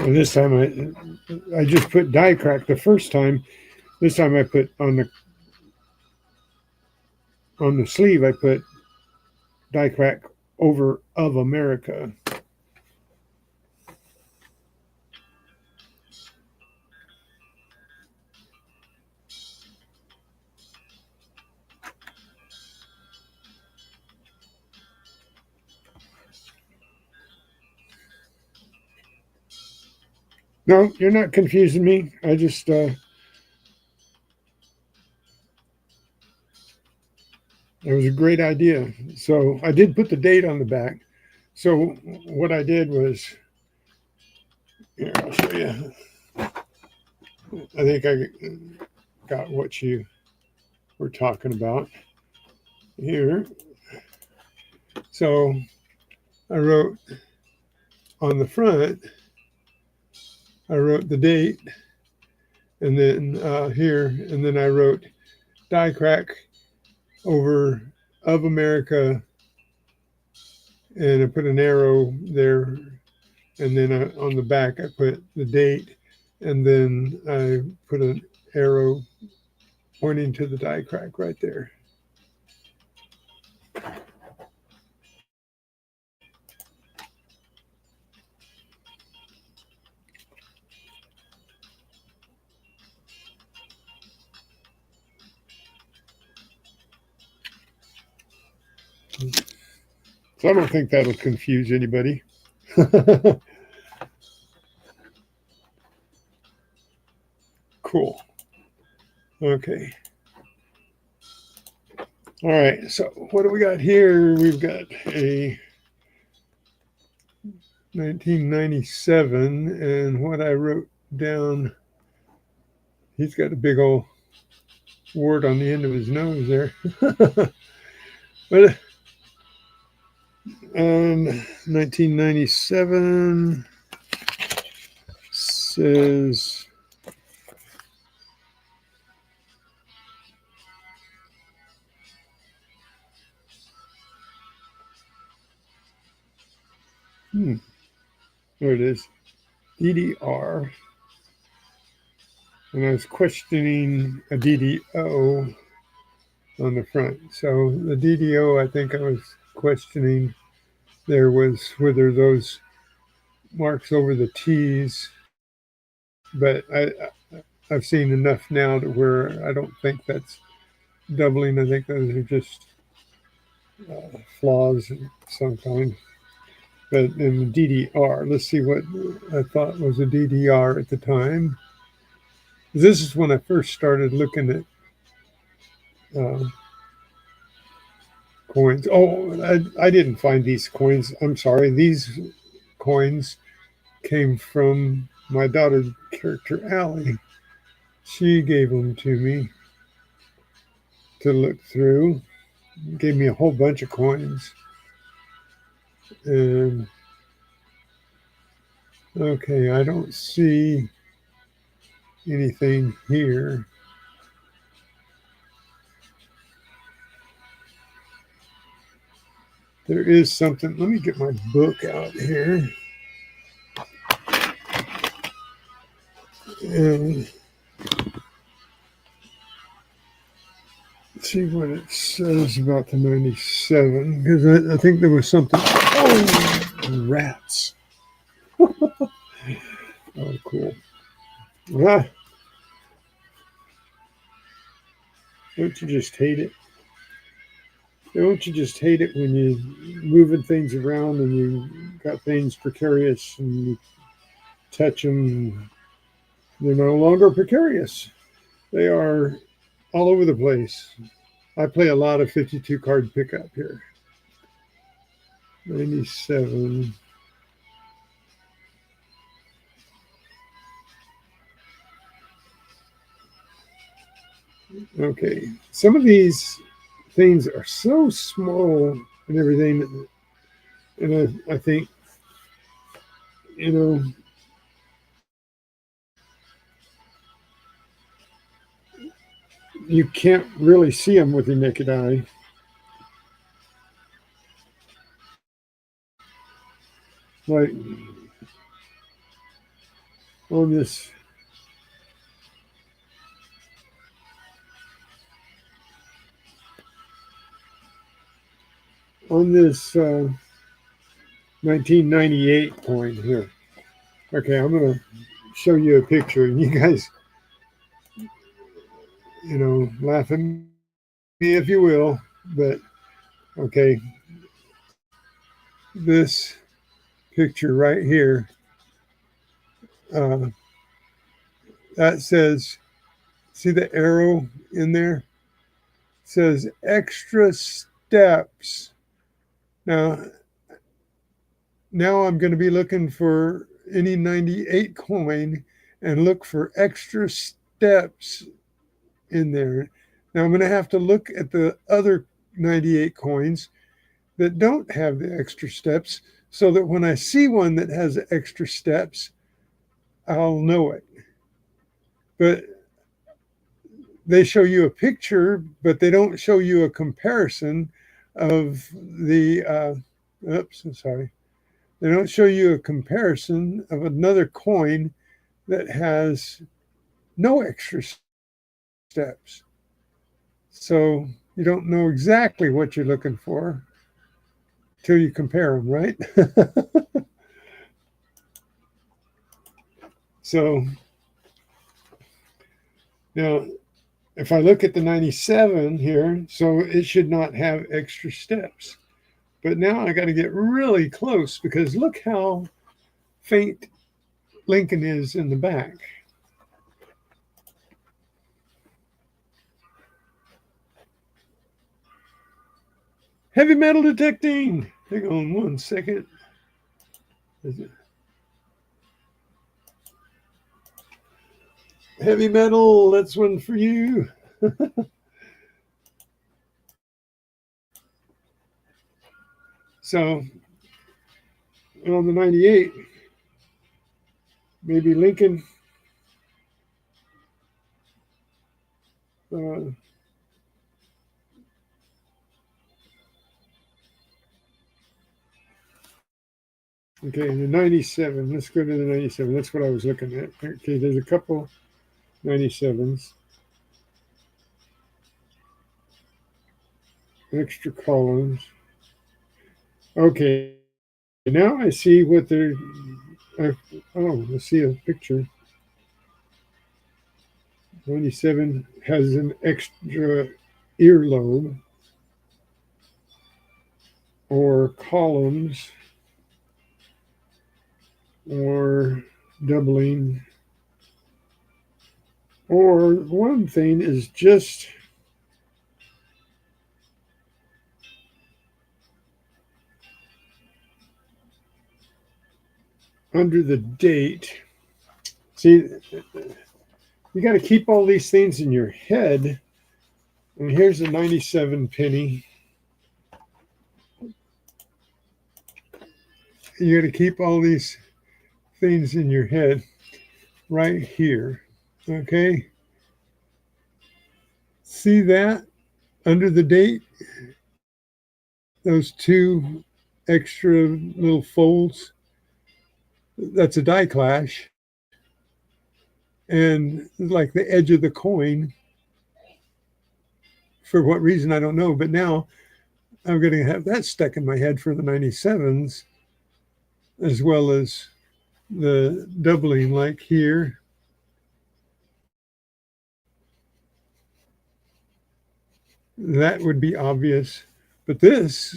And this time I just put die crack the first time. This time I put on the sleeve I put die crack over of America. No, you're not confusing me. I just it was a great idea. So I did put the date on the back. So what I did was, here, I'll show you. I think I got what you were talking about here. So I wrote on the front, I wrote the date, and then here, and then I wrote die crack over of America, and I put an arrow there, and then on the back I put the date, and then I put an arrow pointing to the die crack right there. So I don't think that'll confuse anybody. Cool. Okay. All right. So what do we got here? We've got a 1997, and what I wrote down, he's got a big old wart on the end of his nose there. But 1997 says there it is, DDR. And I was questioning a DDO on the front. So the DDO, I think I was questioning there was whether those marks over the T's, but I've seen enough now to where I don't think that's doubling. I think those are just flaws of some kind. But in the DDR, let's see what I thought was a DDR at the time. This is when I first started looking at uh, coins. Oh, I didn't find these coins. I'm sorry. These coins came from my daughter's character, Allie. She gave them to me to look through. Gave me a whole bunch of coins. And okay, I don't see anything here. There is something. Let me get my book out here. And see what it says about the 97, because I think there was something. Oh, rats. Oh, cool. Ah, don't you just hate it? Don't you just hate it when you're moving things around and you got things precarious and you touch them? They're no longer precarious. They are all over the place. I play a lot of 52 card pickup here. 97. Okay. Some of these things are so small and everything. And I think, you know, you can't really see them with your naked eye. Like on this on this 1998 coin here. Okay, I'm gonna show you a picture, and you guys, laugh at me if you will. But okay, this picture right here, uh, that says, see the arrow in there? It says extra steps. Now I'm going to be looking for any 98 coin and look for extra steps in there. Now I'm going to have to look at the other 98 coins that don't have the extra steps so that when I see one that has extra steps, I'll know it. But they show you a picture, but they don't show you a comparison of the, oops, I'm sorry. They don't show you a comparison of another coin that has no extra steps. So you don't know exactly what you're looking for till you compare them, right? So now, if I look at the 97 here, so it should not have extra steps. But now I got to get really close because look how faint Lincoln is in the back. Heavy metal detecting. Hang on one second. Heavy metal, that's one for you. So on the 98, maybe Lincoln. Uh, okay, the 97. Let's go to the 97. That's what I was looking at. Okay, there's a couple 97s. Extra columns. Okay, now I see what they're. Oh, I see a picture. 97 has an extra earlobe or columns or doubling. Or one thing is just under the date. See, you got to keep all these things in your head. And here's a 97 penny. You got to keep all these things in your head right here. Okay? See that under the date? Those two extra little folds? That's a die clash. And like the edge of the coin, for what reason, I don't know. But now I'm going to have that stuck in my head for the 97s, as well as the doubling like here. That would be obvious. But this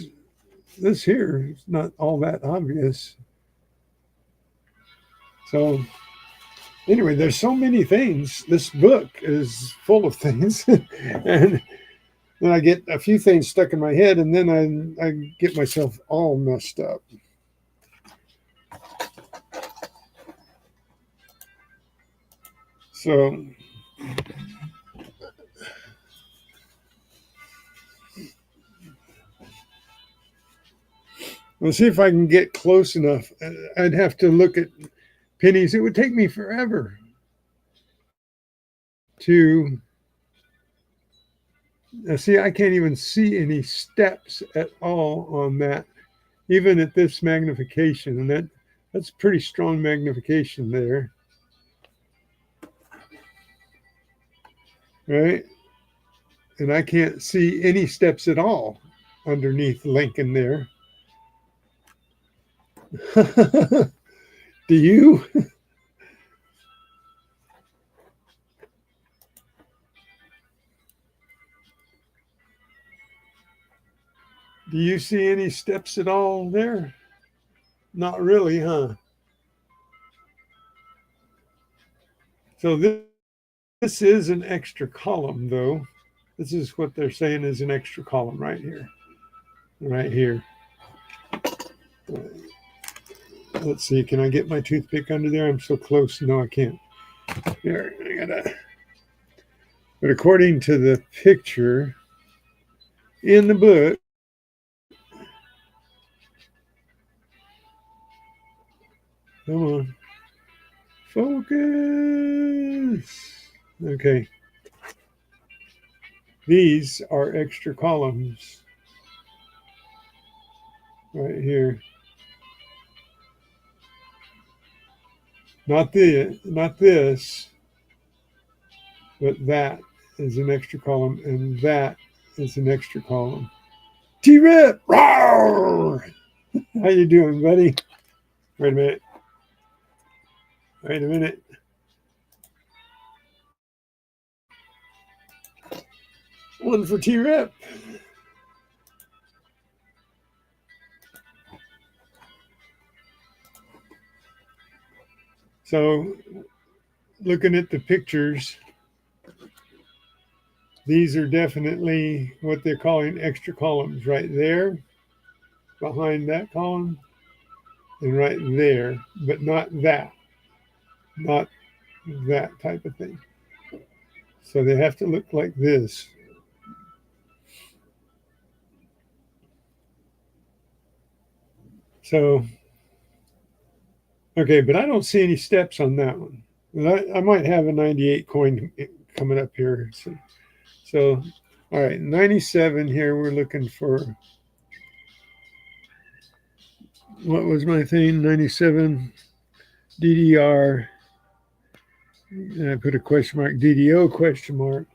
here is not all that obvious. So anyway, there's so many things. This book is full of things. And then I get a few things stuck in my head, and then I get myself all messed up. So we'll see if I can get close enough. I'd have to look at pennies. It would take me forever to see. I can't even see any steps at all on that, even at this magnification. And that's pretty strong magnification there. Right? And I can't see any steps at all underneath Lincoln there. Do you? Do you see any steps at all there? Not really, huh? So this is an extra column, though. This is what they're saying is an extra column right here. Right here. Let's see, can I get my toothpick under there? I'm so close. No, I can't. There, I gotta. But according to the picture in the book, come on, focus. Okay. These are extra columns right here. Not this, but that is an extra column, and that is an extra column. T-Rip! How you doing, buddy? Wait a minute. Wait a minute. One for T-Rip. So, looking at the pictures, these are definitely what they're calling extra columns right there, behind that column, and right there, but not that type of thing. So they have to look like this. So, okay, but I don't see any steps on that one. I might have a 98 coin coming up here. So all right, 97 here. We're looking for, what was my thing? 97 DDR. And I put a question mark, DDO question mark.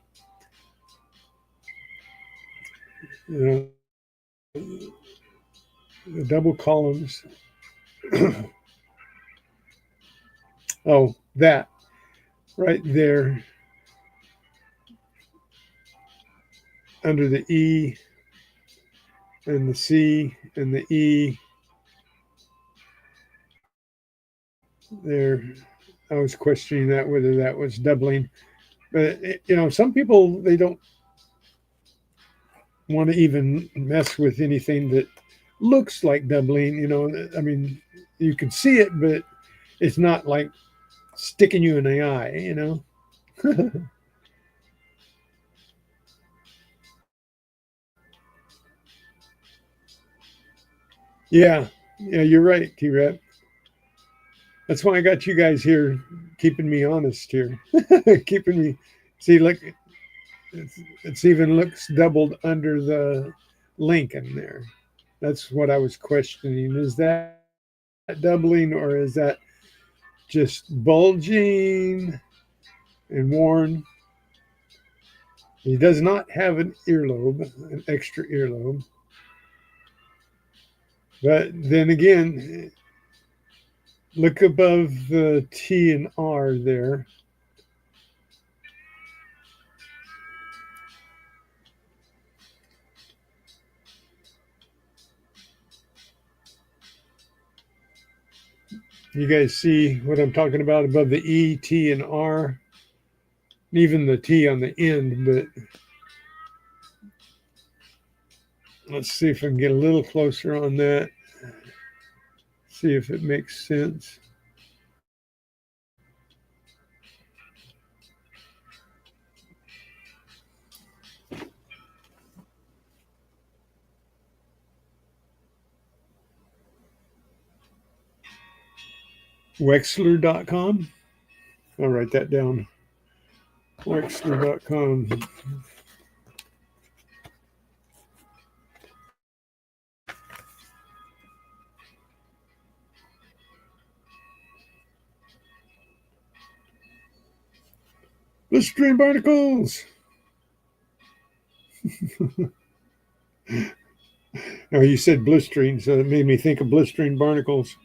The double columns. Oh, that right there under the E and the C and the E there. I was questioning that, whether that was doubling. But, some people, they don't want to even mess with anything that looks like doubling. I mean, you can see it, but it's not like sticking you in the eye. Yeah, yeah, you're right, T-Rep. That's why I got you guys here, keeping me honest here, keeping me. See, look, it's even looks doubled under the Lincoln there. That's what I was questioning. Is that doubling, or is that just bulging and worn? He does not have an earlobe, an extra earlobe. But then again, look above the T and R there. You guys see what I'm talking about above the E, T, and R? Even the T on the end, but let's see if I can get a little closer on that. See if it makes sense. Wexler.com. I'll write that down. Wexler.com. Blistering barnacles. Oh, you said blistering, so it made me think of blistering barnacles.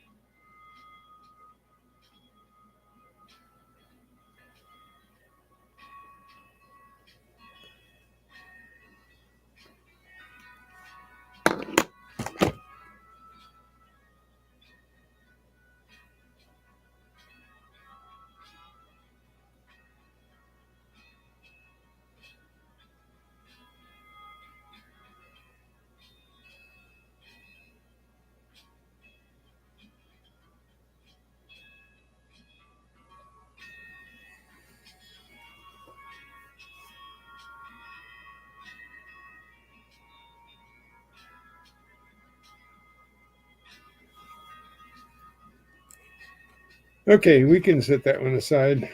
Okay, we can set that one aside.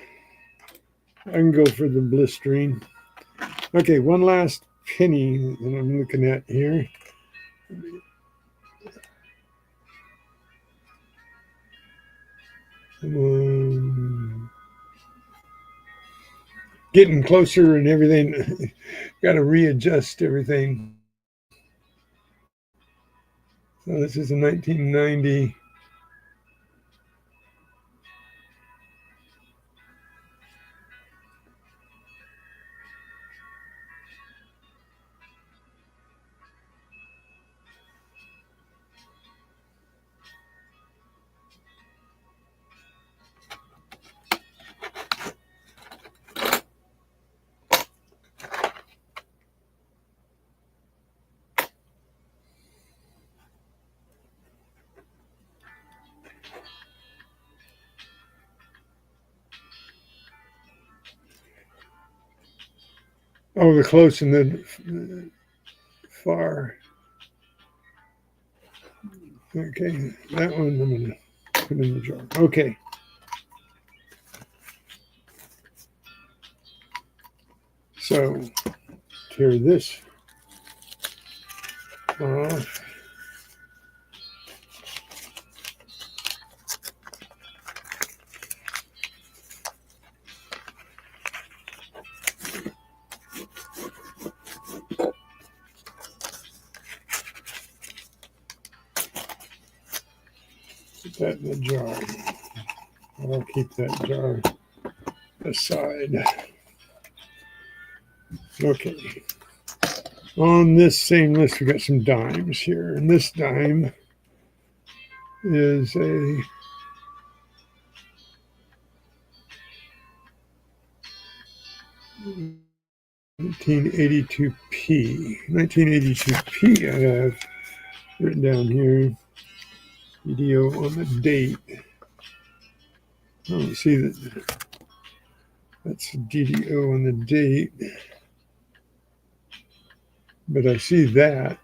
I can go for the blistering. Okay, one last penny that I'm looking at here. Getting closer and everything. Got to readjust everything. So this is a 1990. Oh, the close and the far. Okay, that one I'm going to put in the jar. Okay. So tear this off. Put that in the jar. I'll keep that jar aside. Okay. On this same list, we got some dimes here, and this dime is a 1982p. 1982p I have written down here. Video on the date. I don't see that. That's DDO on the date. But I see that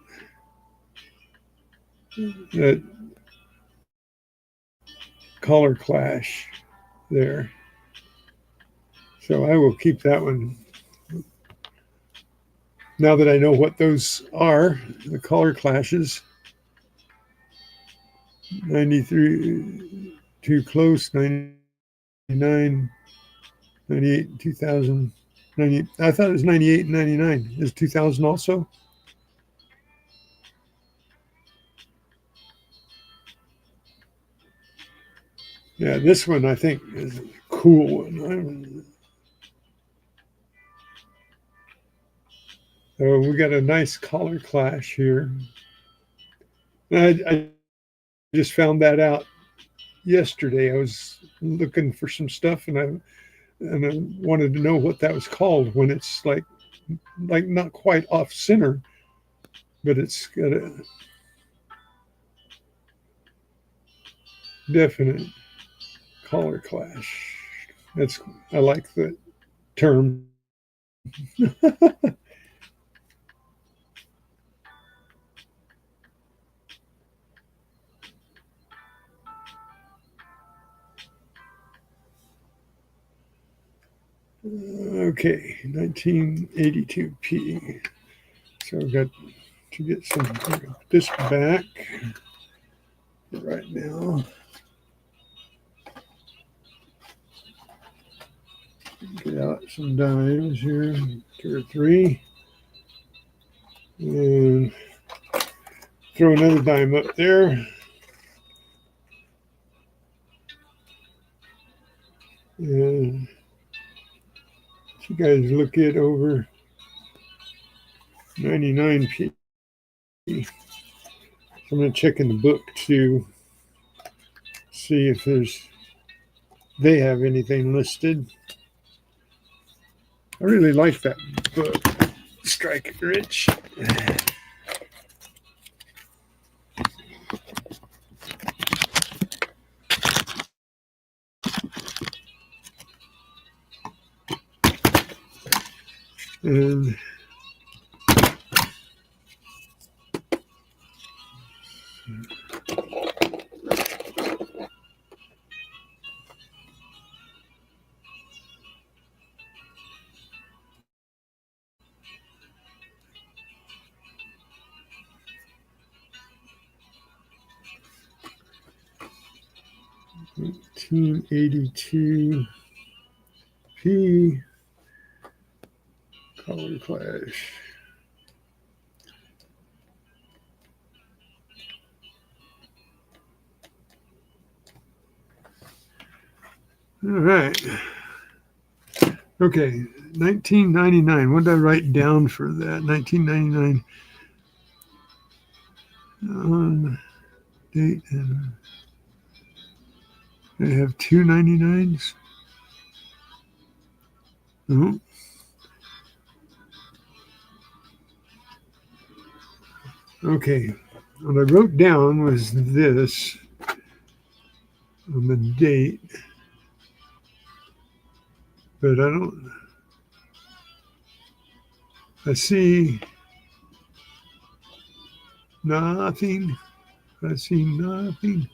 color clash there. So I will keep that one. Now that I know what those are, the color clashes. 93, too close, 99, 98, 2000, 90. I thought it was 98 and 99. Is 2000 also? Yeah, this one I think is a cool one. So we got a nice color clash here. I just found that out yesterday. I was looking for some stuff and I wanted to know what that was called when it's like not quite off center, but it's got a definite color clash. I like the term. Okay, 1982p. So I've got to get this back right now. Get out some dimes here, 2 or 3. And throw another dime up there. And you guys look it over 99p. So I'm going to check in the book to see if they have anything listed. I really like that book, Strike It Rich. And $18.82p color clash. All right. Okay, 1999. What did I write down for that? 1999 date, and I have 299s. No. Okay, what I wrote down was this on the date, but I see nothing. I see nothing.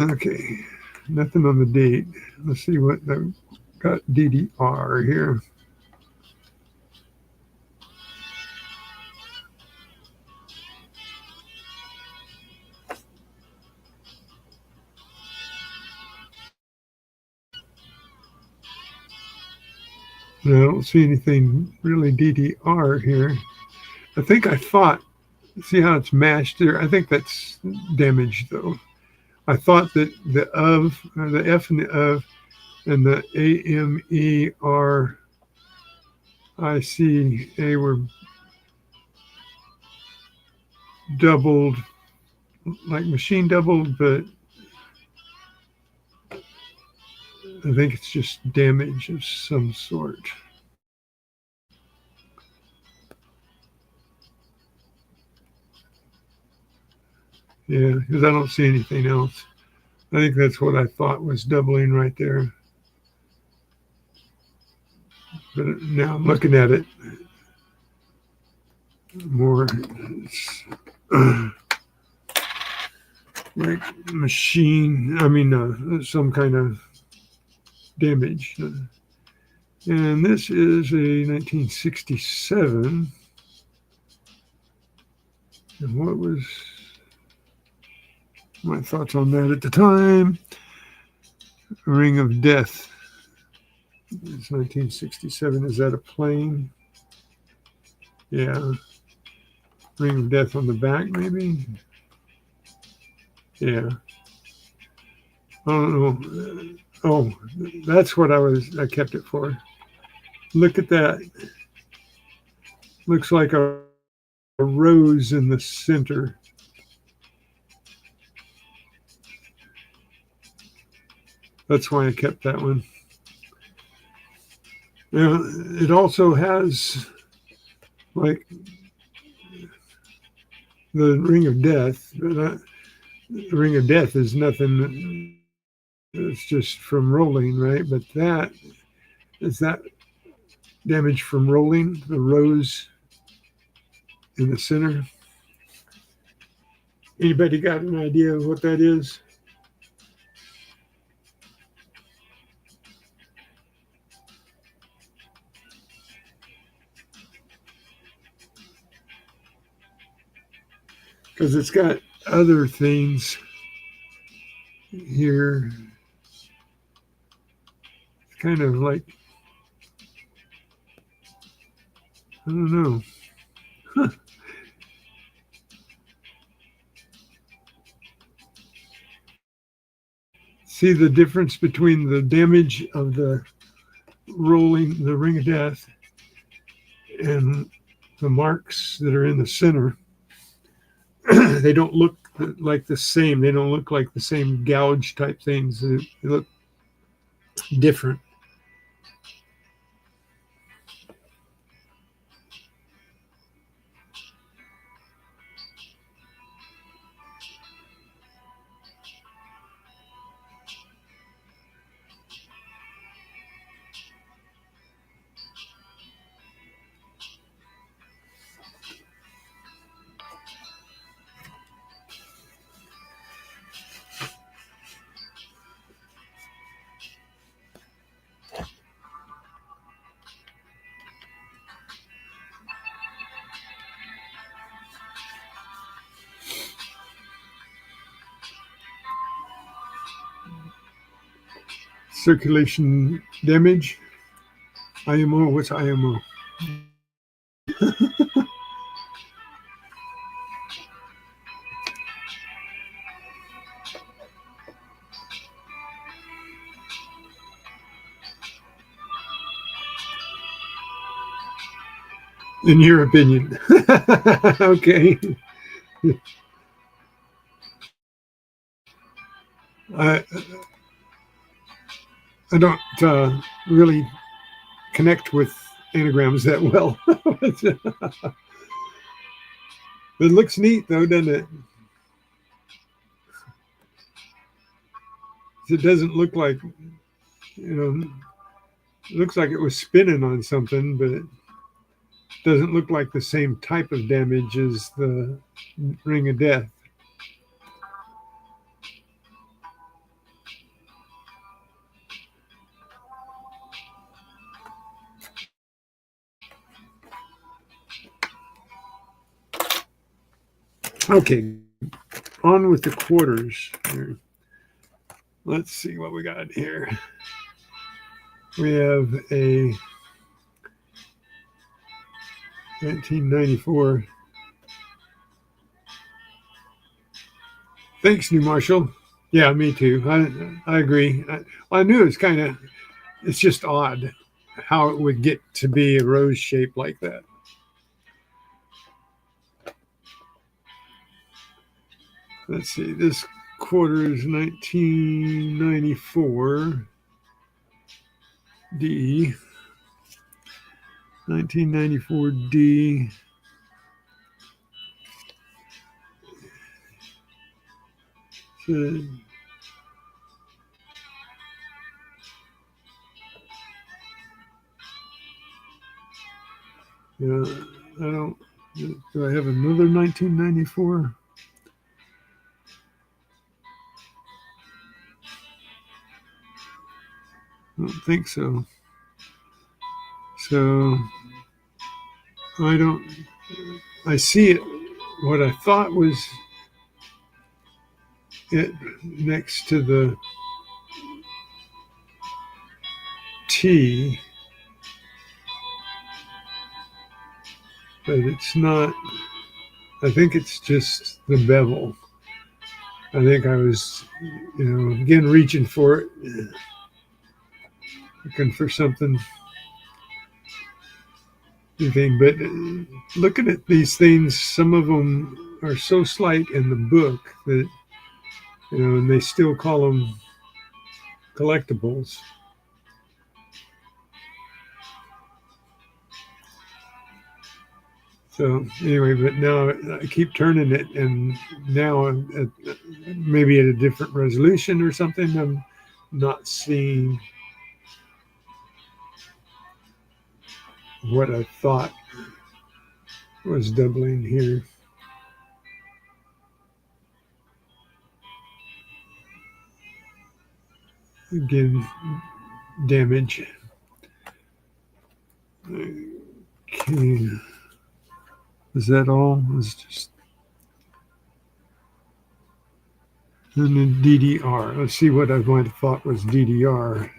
Okay, nothing on the date. Let's see what I've got. DDR here. I don't see anything really DDR here. I think I thought, see how it's mashed there? I think that's damaged though. I thought that the of, or the F and the of, and the AMERICA were doubled, like machine doubled, but I think it's just damage of some sort. Yeah, because I don't see anything else. I think that's what I thought was doubling right there. But now I'm looking at it more, it's like machine, some kind of damage. And this is a 1967. And what was my thoughts on that at the time? Ring of Death. It's 1967. Is that a plane? Yeah. Ring of Death on the back, maybe? Yeah. I don't know. Oh, that's what I kept it for. Look at that. Looks like a rose in the center. That's why I kept that one. Now, it also has like the Ring of Death. The Ring of Death is nothing. It's just from rolling, right? But that is that damage from rolling, the rose in the center. Anybody got an idea of what that is? Because it's got other things here. It's kind of like, I don't know. Huh. See the difference between the damage of the rolling, the Ring of Death, and the marks that are in the center. They don't look like the same. They don't look like the same gouge type things. They look different. Circulation damage. IMO, what's IMO? In your opinion. Okay. I I don't really connect with anagrams that well. It looks neat though, doesn't it? It doesn't look like, it looks like it was spinning on something, but it doesn't look like the same type of damage as the Ring of Death. Okay, on with the quarters. Here. Let's see what we got here. We have a 1994. Thanks, New Marshall. Yeah, me too. I agree. I knew it's kind of, it's just odd how it would get to be a rose shape like that. Let's see, this quarter is 1994 D. 1994 D. So, yeah, I don't. Do I have another 1994? I don't think so. So I don't. I see it. What I thought was it next to the T, but it's not. I think it's just the bevel. I think I was, again reaching for it, looking for something, anything. But looking at these things, some of them are so slight in the book that and they still call them collectibles. So anyway, but now I keep turning it, and now maybe at a different resolution or something, I'm not seeing what I thought was doubling here. Again, damage. Okay. Is that all? It's just and then DDR. Let's see what I might have thought was DDR.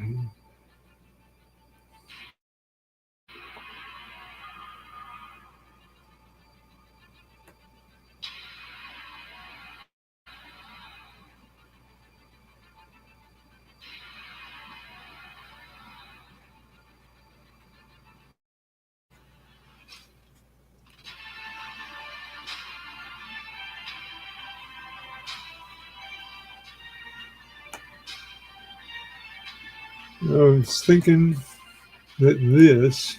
I was thinking that this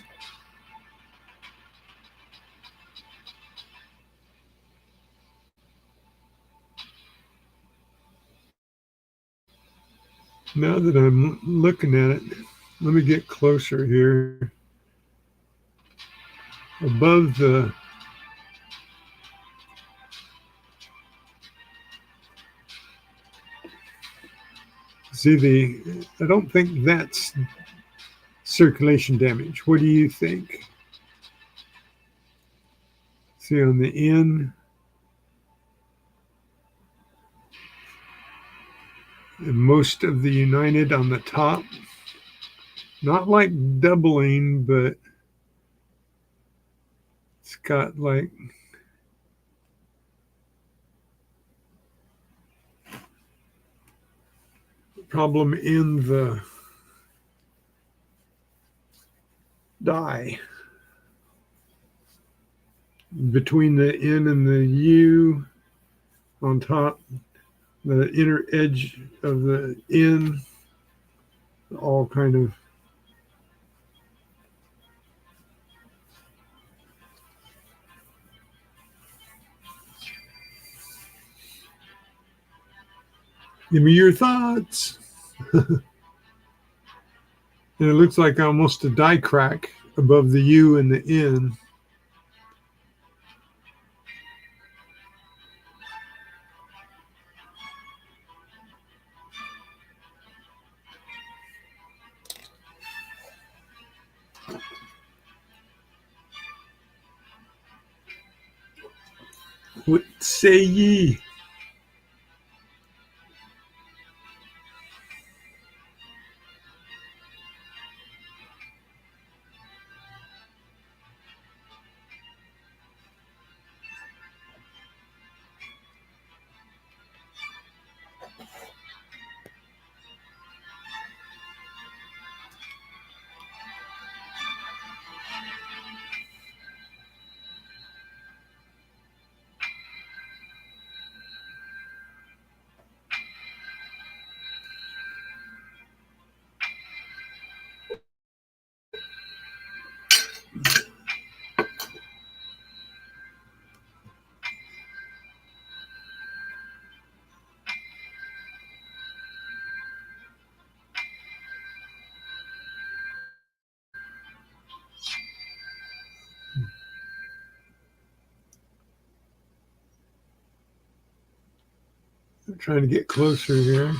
now that I'm looking at it, let me get closer here. Above the I don't think that's circulation damage. What do you think? See on the N, and most of the United on the top. Not like doubling, but it's got like problem in the die between the N and the U on top, the inner edge of the N, all kind of give me your thoughts. And it looks like almost a die crack above the U and the N. What say ye? I'm trying to get closer here.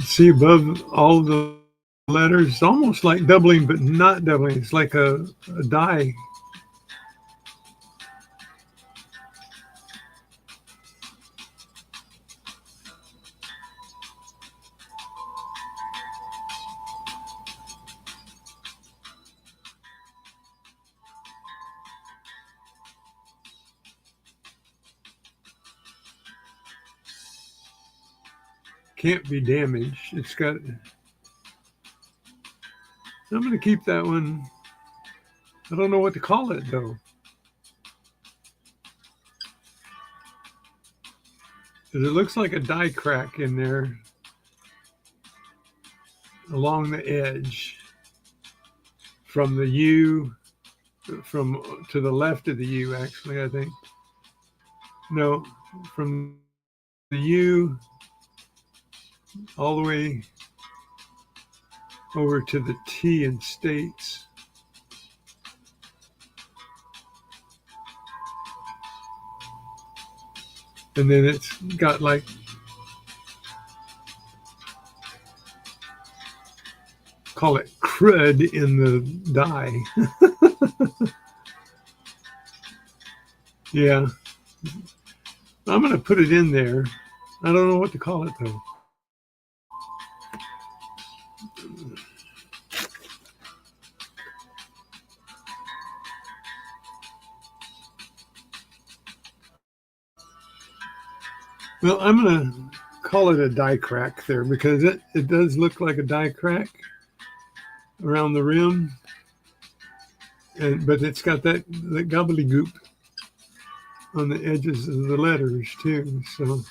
See above all the letters, it's almost like doubling, but not doubling. It's like a die. Can't be damaged. It's got. I'm going to keep that one. I don't know what to call it though. It looks like a die crack in there along the edge from the U, from to the left of the U, actually, I think. No, from the U all the way over to the T in states. And then it's got like call it crud in the die. Yeah. I'm going to put it in there. I don't know what to call it though. Well, I'm going to call it a die crack there because it does look like a die crack around the rim, but it's got that gobbledygook on the edges of the letters too. So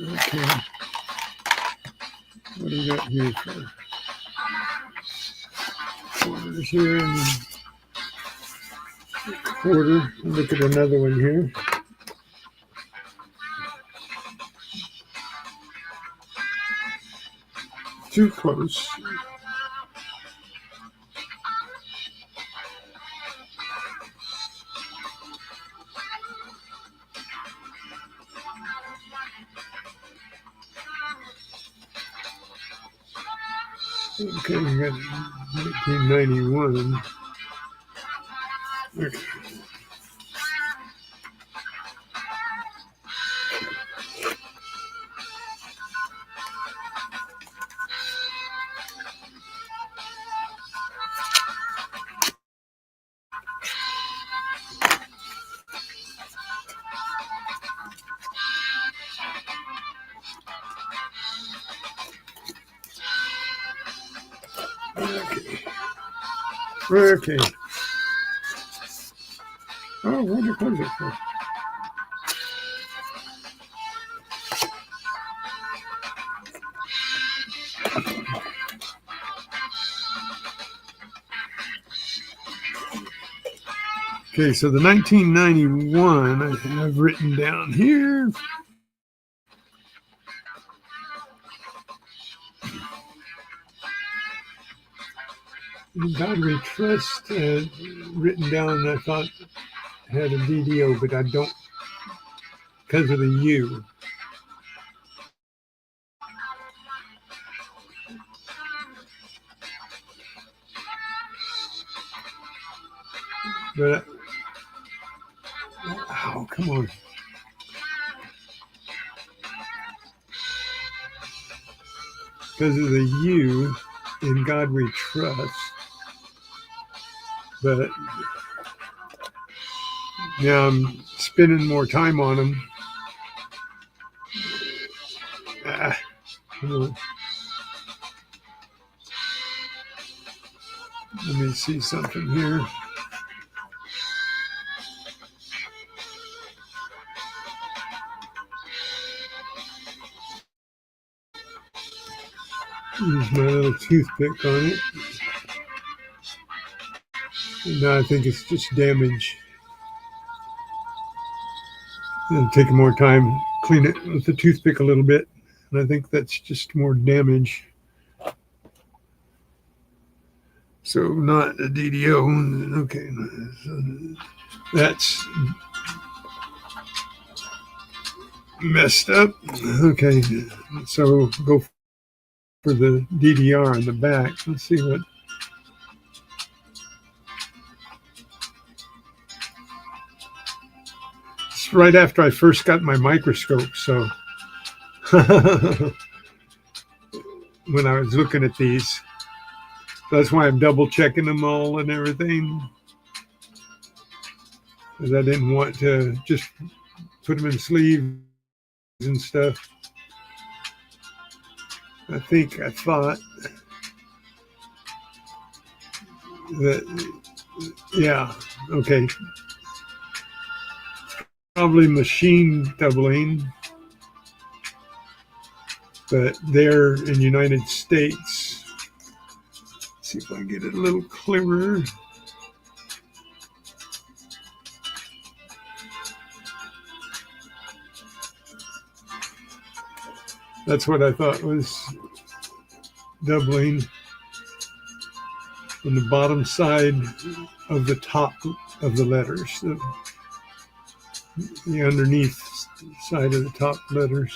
okay, what do we got here for quarters here and quarter? Look at another one here. Too close. Okay, we got 1991. Okay. Okay. Oh, what did I close it for? Okay, so the 1991 I have written down here. In God We Trust, written down, I thought had a DDO, but I don't, because of the U. But, oh, come on. Because of the U, in God We Trust. But now I'm spending more time on them. Come on. Let me see something here. Use my little toothpick on it. No, I think it's just damage. It'll take more time. Clean it with the toothpick a little bit. And I think that's just more damage. So not a DDO. Okay. So that's messed up. Okay. So go for the DDR on the back. Let's see what. It's right after I first got my microscope. So when I was looking at these, that's why I'm double checking them all and everything. Because I didn't want to just put them in sleeves and stuff. I thought that, yeah, okay. Probably machine doubling, but they're in United States. Let's see if I can get it a little clearer. That's what I thought was doubling on the bottom side of the top of the letters, the underneath side of the top letters.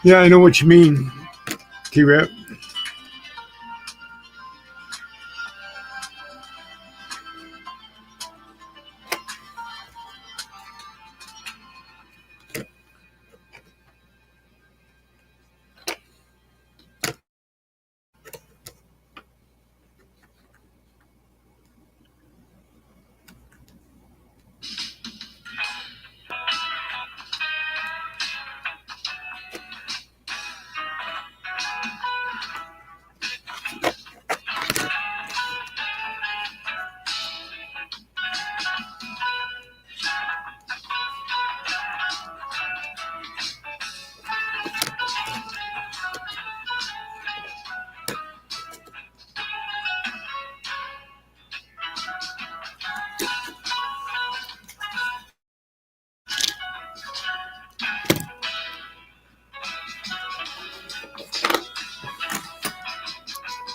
Yeah, I know what you mean, T-Rep.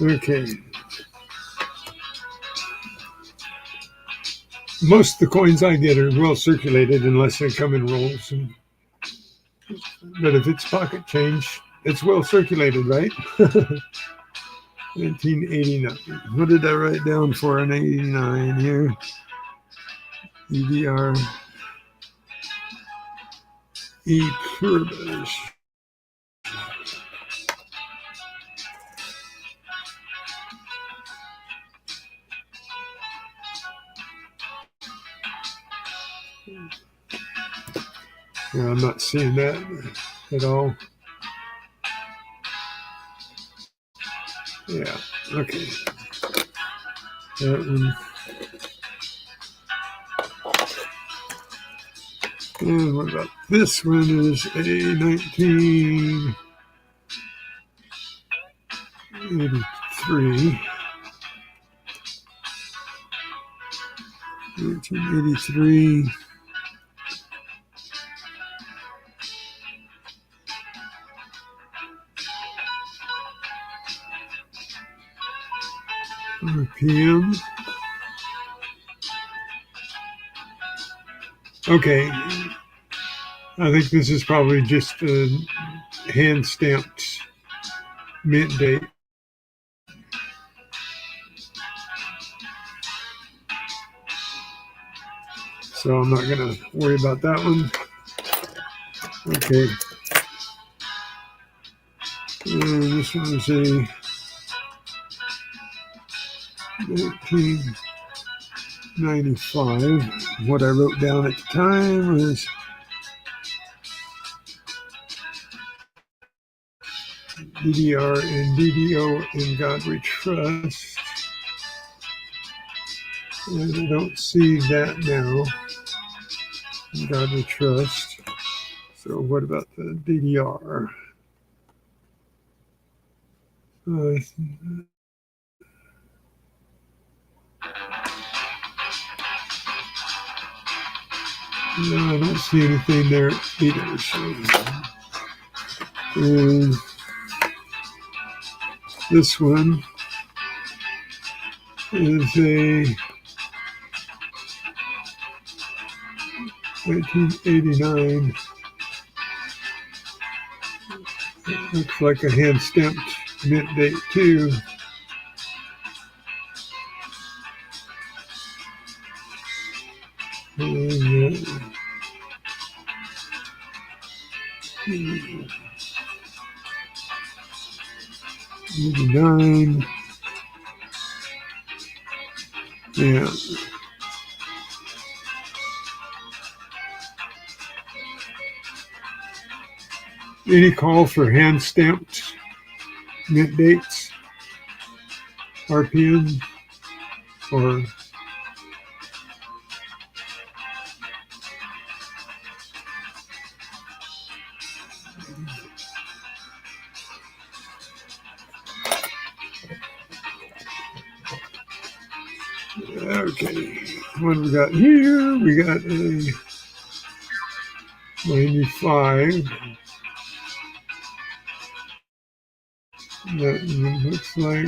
Okay. Most of the coins I get are well circulated unless they come in rolls. But if it's pocket change, it's well circulated, right? 1989. What did I write down for an 89 here? EDR E pluribus. Yeah, I'm not seeing that at all. Yeah, okay. That one. And what about this one is A19. 1983. 1983. RPM. Okay, I think this is probably just a hand stamped mint date. So I'm not going to worry about that one. Okay. And this one is a 1995. What I wrote down at the time was DDR and DDO in God We Trust. And I don't see that now. In God We Trust. So what about the DDR? No, I don't see anything there either. So, and this one is a 1989. It looks like a hand stamped mint date too. And, 89. Yeah. Any call for hand stamped mint dates? RPM or okay. What do we got here? We got a 95. That looks like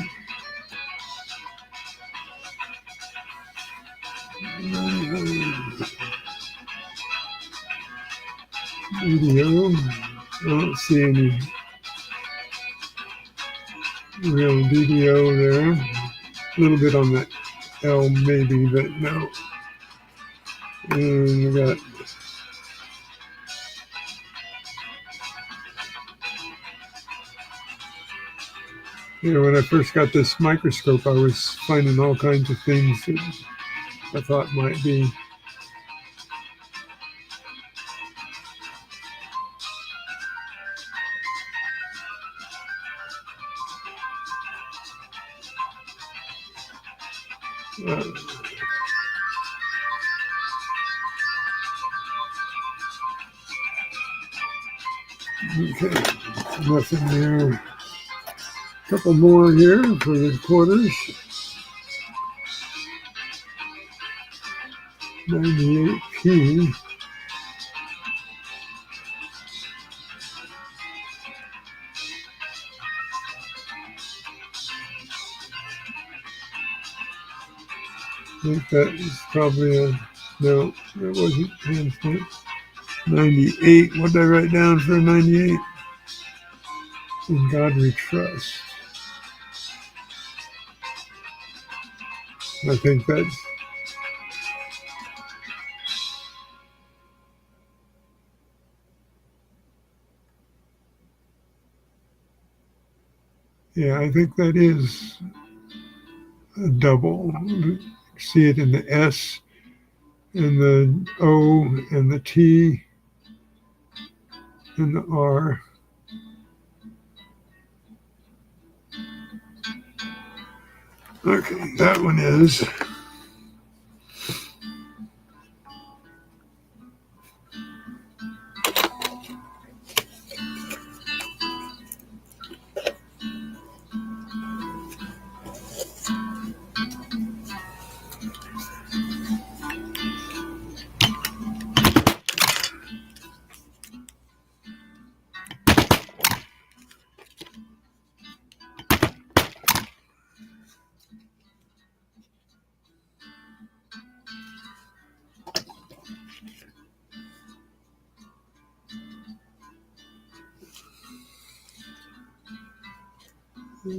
video. I don't see any real video there. A little bit on that L maybe, but no. And we got when I first got this microscope, I was finding all kinds of things that I thought might be okay, nothing there. A couple more here for the quarters. 98p. I think that is probably no, it wasn't hand stamped. 98. What did I write down for 98? In God We Trust. I think that's I think that is a double. See it in the S and the O and the T and the R. Okay, that one is. Okay,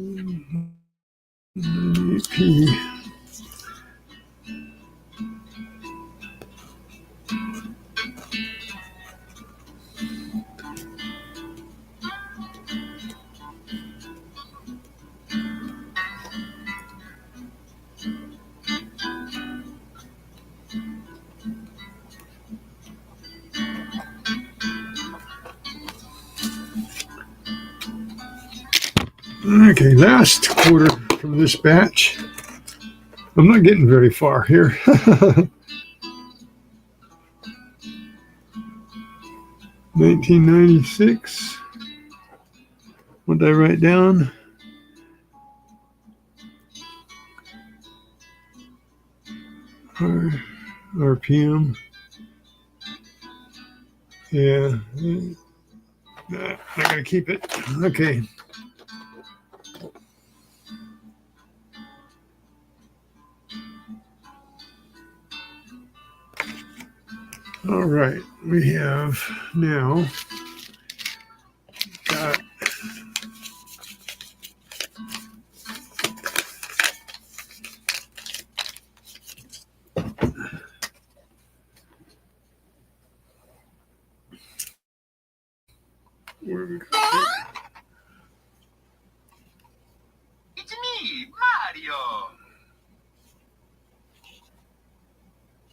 last quarter from this batch. I'm not getting very far here. 1996. What did I write down? RPM. Yeah. I'm not going to keep it. Okay. All right. We have now got where we go. It's me, Mario.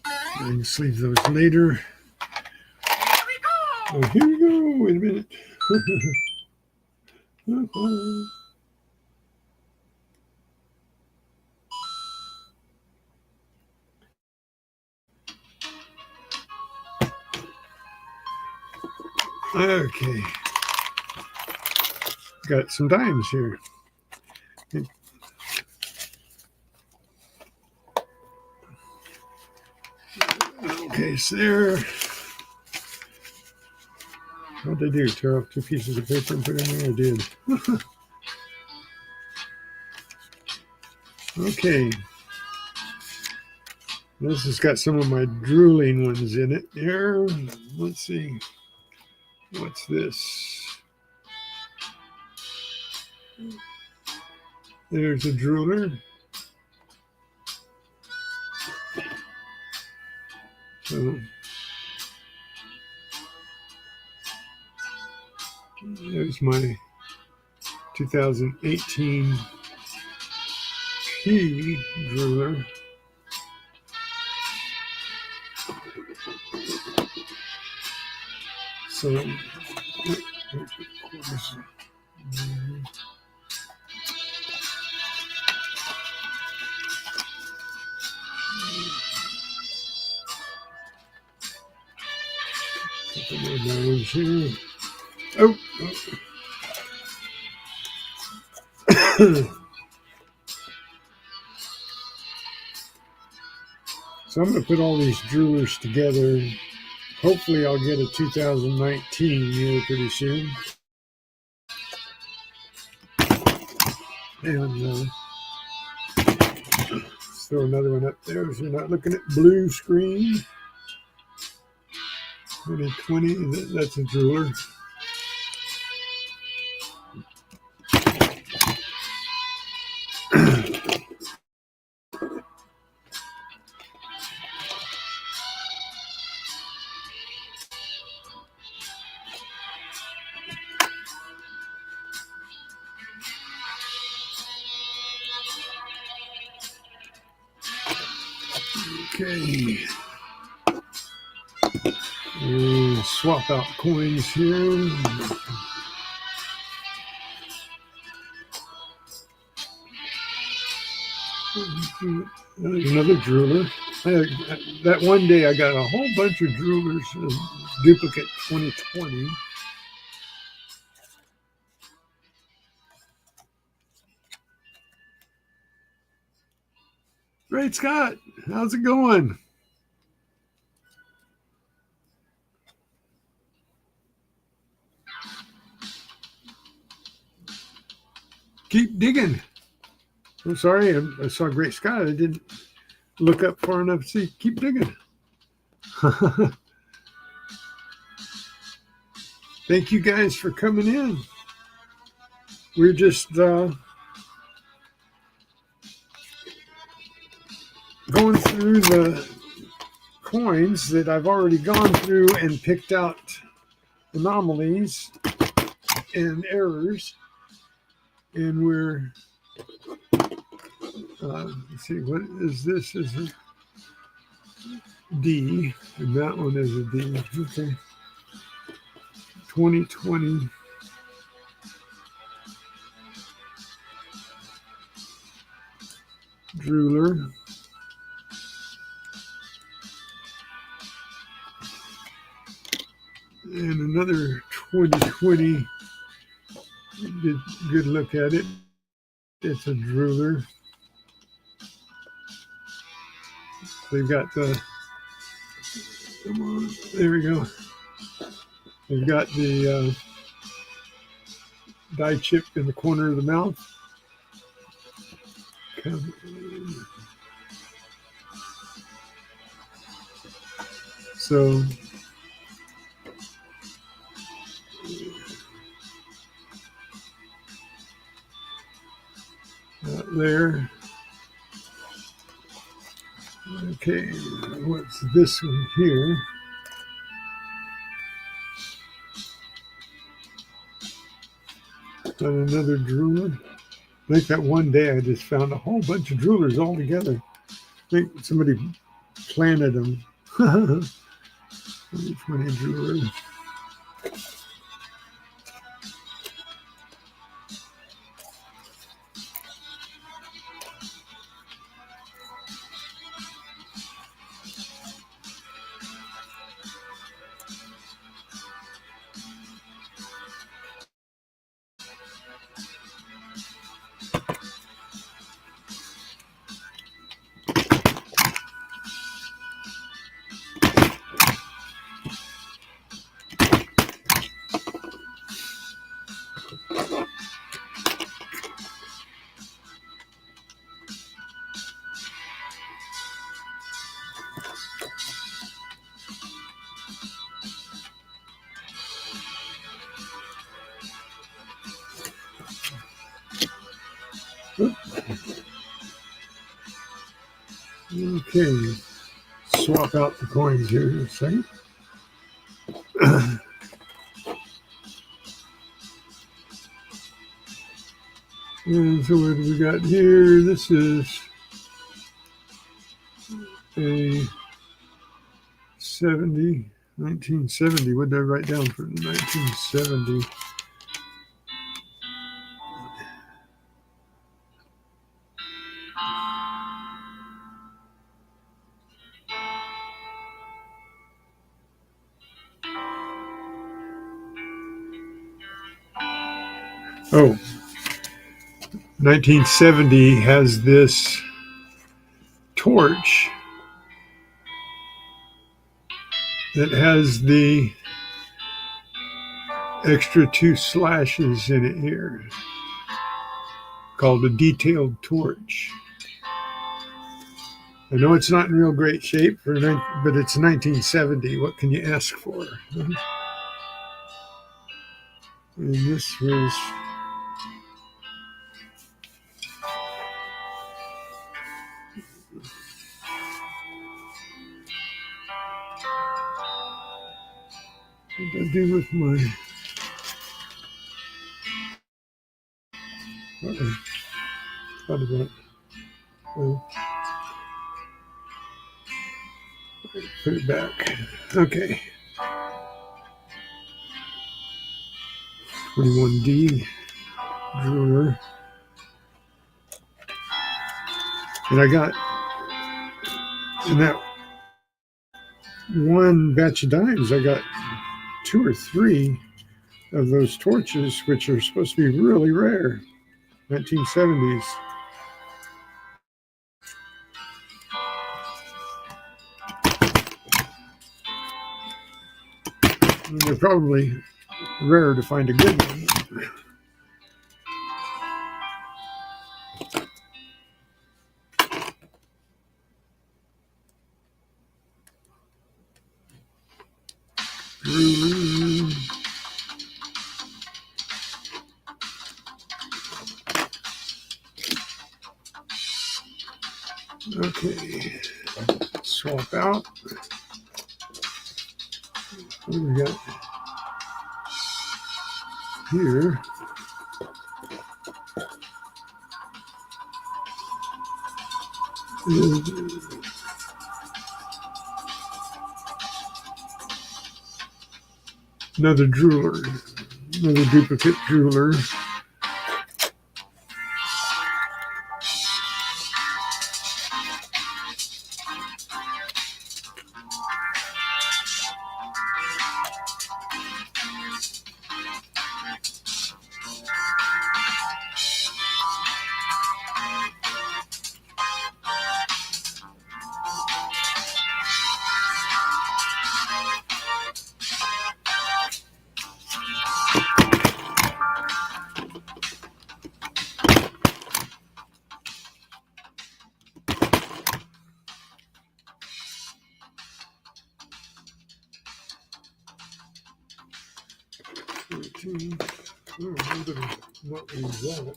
I can sleeve those later. Here we go. Oh, here we go. Wait a minute. Okay. Got some dimes here. Okay, so there. What did I do? Tear off 2 pieces of paper and put in there? I did. Okay. This has got some of my drooling ones in it here. Let's see. What's this? There's a drooler. So there's my 2018 P drooler. So here. Oh. So I'm going to put all these droolers together. Hopefully I'll get a 2019 here pretty soon. And let's throw another one up there if you're not looking at blue screen. 2020, that's a drooler. Okay. And swap out coins here. Another drooler. That one day I got a whole bunch of droolers, duplicate 2020. Great Scott, how's it going? Keep digging. I'm sorry, I saw Great Scott. I didn't look up far enough to see. Keep digging. Thank you guys for coming in. We're just through the coins that I've already gone through and picked out anomalies and errors. And we're, let's see, what is this? Is a D, and that one is a D. Okay. 2020. Drooler. And another 2020. Did a good look at it. It's a drooler. They've got the, come on, there we go. They've got the die chip in the corner of the mouth. Come on. So there. Okay, what's this one here? Got another drooler. I think that one day I just found a whole bunch of droolers all together. I think somebody planted them. 20 droolers. Okay, swap out the coins here in a second. And so what do we got here? This is a 1970. What did I write down for 1970? Oh, 1970 has this torch that has the extra 2 slashes in it here, called a detailed torch. I know it's not in real great shape, but it's 1970. What can you ask for? And this was what did I do with my what about put it back. Okay. 21D drooler. And I got in that one batch of dimes, I got 2 or 3 of those torches, which are supposed to be really rare. 1970s. And they're probably rare to find a good one. Okay. Swap out. What do we got here? Another drooler, another duplicate drooler. Oh, I better not use that.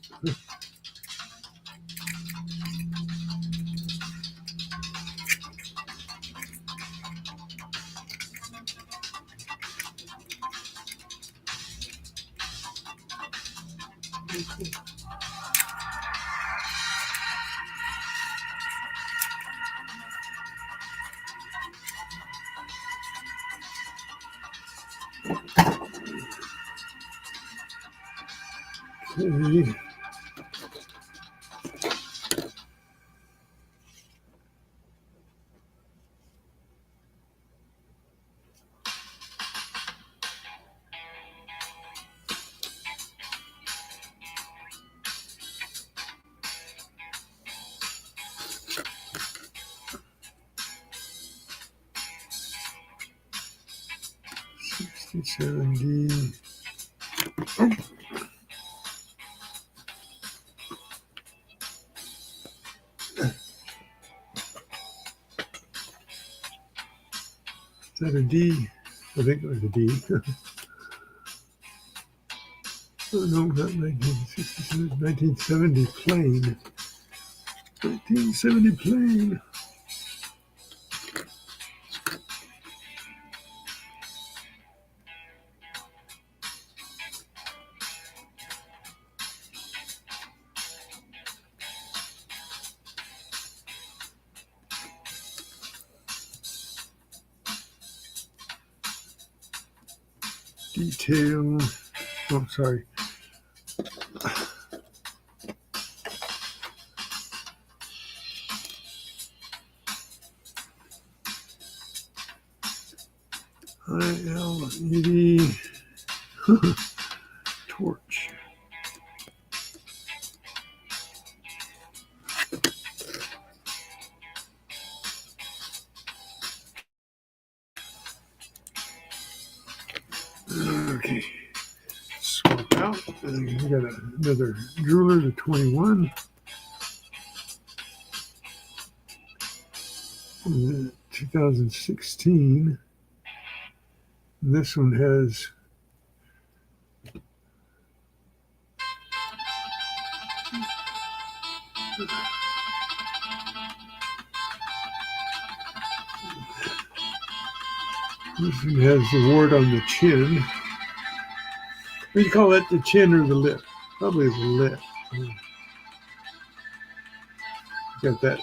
Okay. $67D. Oh. Is that a D? I think it was a D. Oh, no, not 1967, 1970 plain. 1970 plain. Detail. Oh, sorry. IL80 torch. Okay. Swap out. And we got another drooler, the 21. 2016. And this one has the wart on the chin. What do you call that? The chin or the lip? Probably the lip. Got that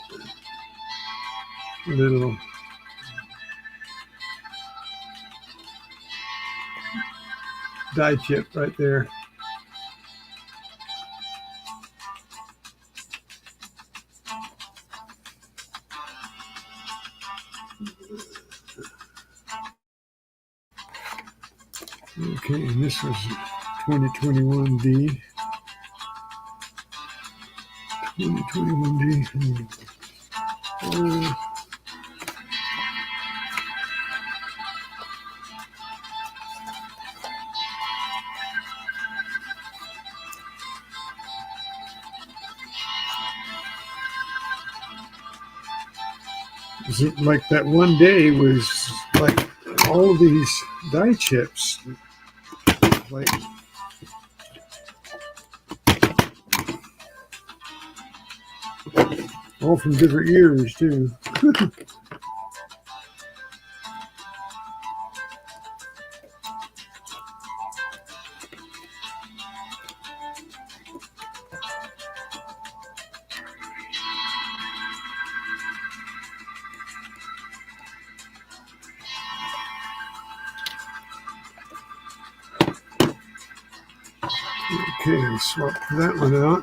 little die chip right there. Okay, and this was 2021D. 2021D. Like that one day was like all of these die chips, like all from different years too. Okay, I'll swap that one out.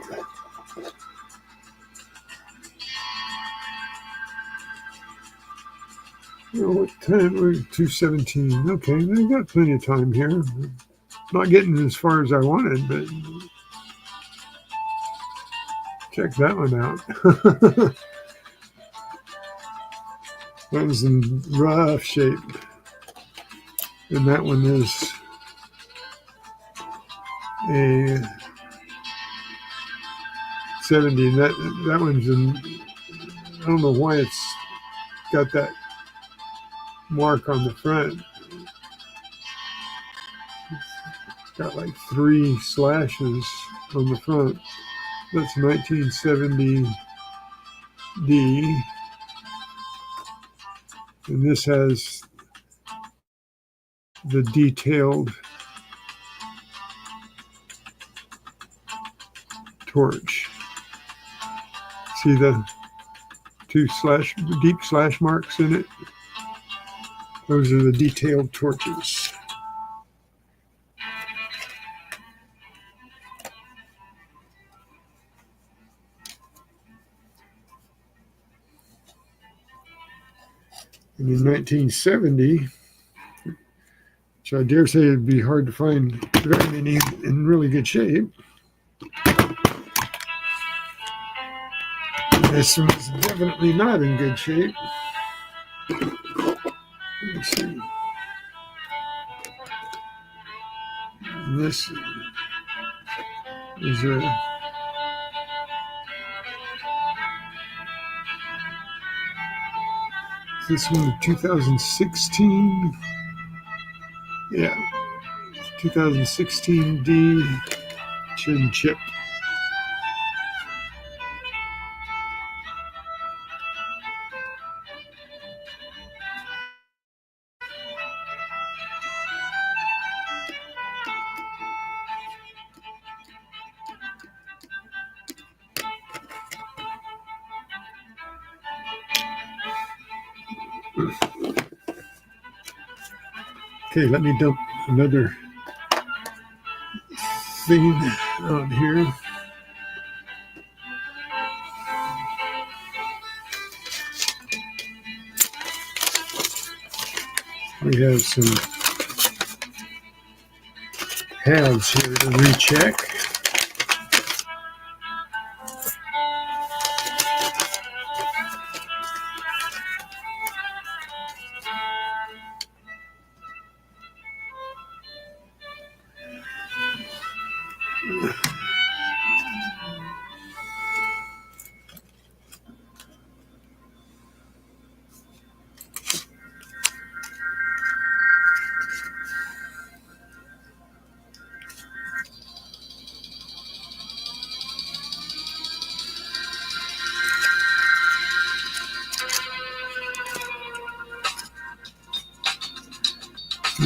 Oh, what time? We're 2:17. Okay, I've got plenty of time here. Not getting as far as I wanted, but check that one out. That was in rough shape. And that one is a 70. That one's in, I don't know why it's got that mark on the front. It's got like 3 slashes on the front. That's 1970D. And this has the detailed torch. See the 2 deep slash marks in it? Those are the detailed torches. And in 1970, which I dare say it'd be hard to find very many in really good shape, this one's definitely not in good shape. Let's see. This is a this one 2016. Yeah, 2016D chin chip. Okay, let me dump another thing out here. We have some halves here to recheck.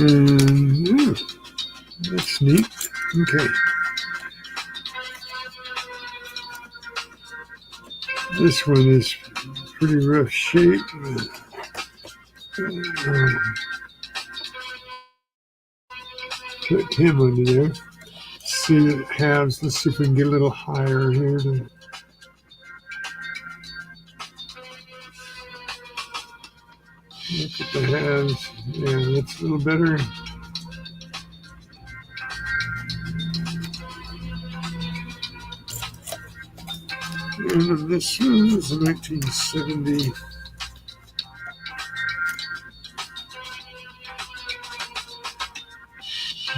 And yeah, that's neat. Okay. This one is pretty rough shape. Put him under there. See the halves. Let's see if we can get a little higher here. Look at the halves. Yeah, that's a little better. And this one is a 1970.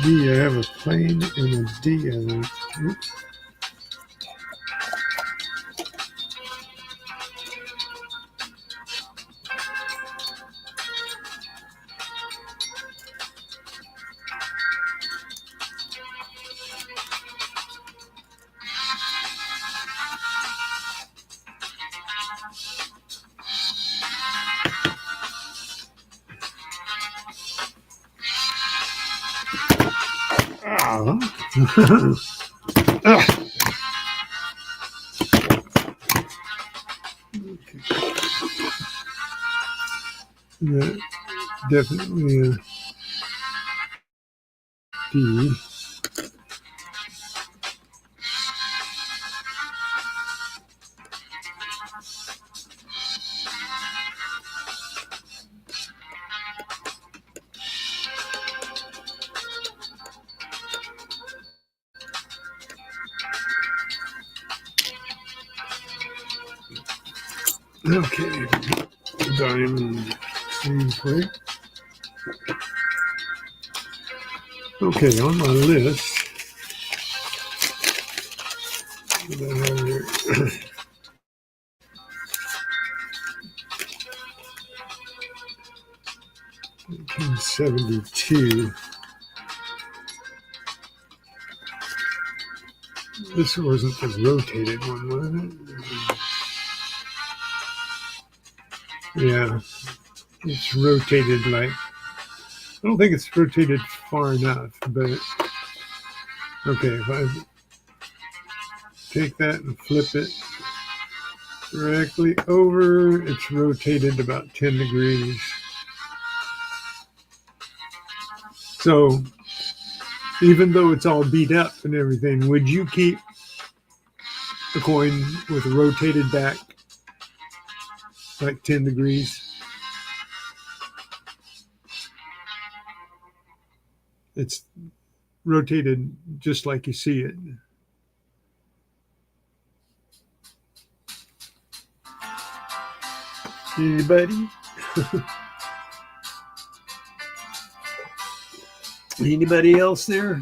D, I have a plane and a D, I think. Oops. Ah. Yeah, definitely a D. Okay, diamond plate. Okay, on my list, what do I have here? 1972. This wasn't the rotated one, was it? Yeah, it's rotated like, I don't think it's rotated far enough, but okay, if I take that and flip it directly over, it's rotated about 10 degrees. So even though it's all beat up and everything, would you keep the coin with a rotated back like 10 degrees? It's rotated just like you see it. Anybody? Anybody else there?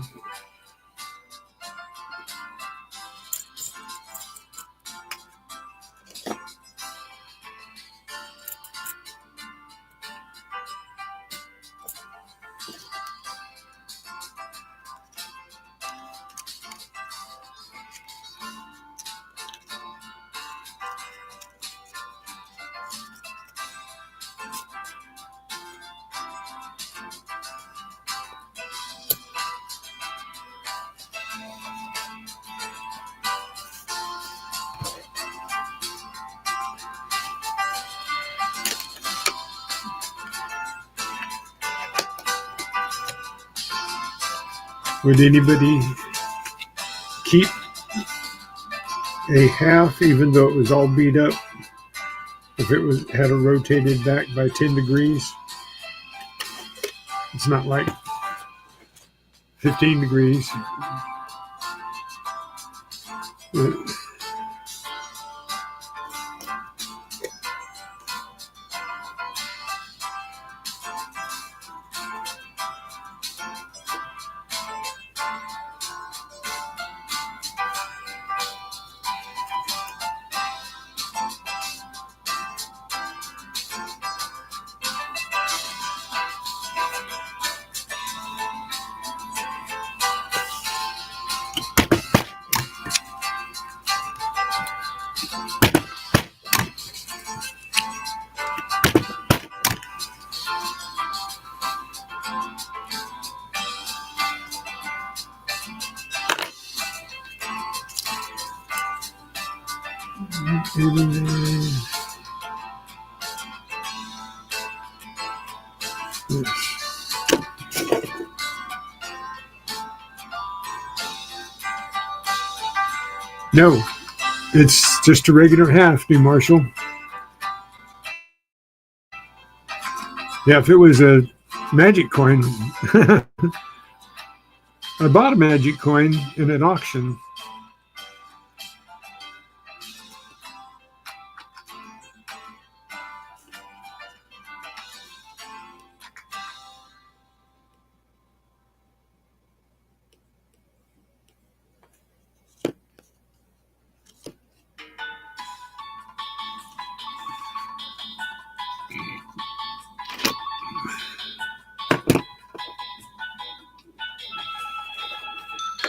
Would anybody keep a half even though it was all beat up if it was had a rotated back by 10 degrees? It's not like 15 degrees. No, it's just a regular half, new Marshall. Yeah, if it was a magic coin, I bought a magic coin in an auction.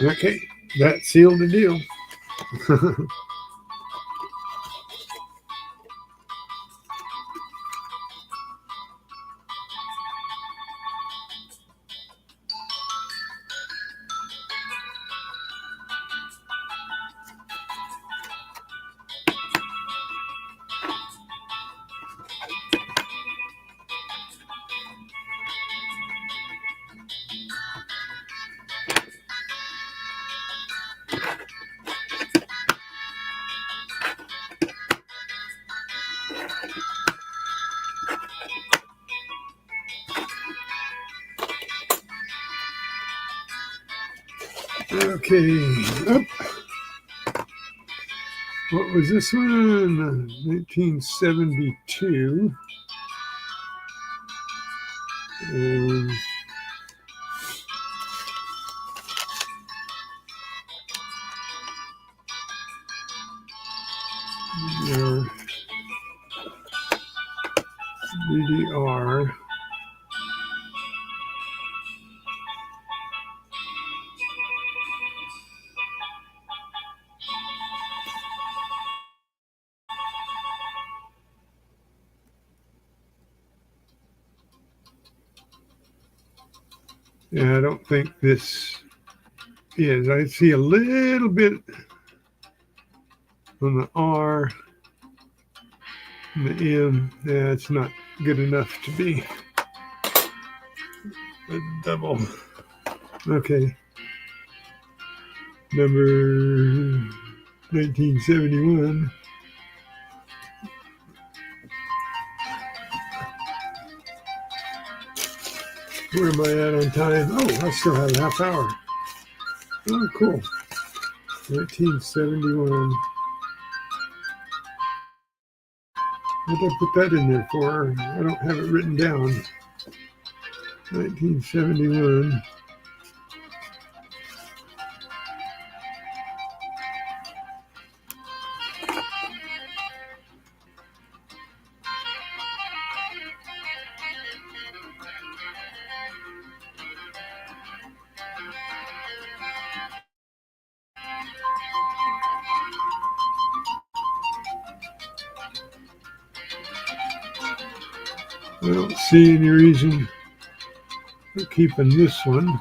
Okay, that sealed the deal. Okay, up. What was this one? 1972. And DDR. Yeah, I don't think this is. I see a little bit on the R and the M. Yeah, it's not good enough to be a double. Okay. Number 1971. Where am I at on time? Oh, I still have a half hour. Oh, cool. 1971. What did I put that in there for? I don't have it written down. 1971. I don't see any reason for keeping this one.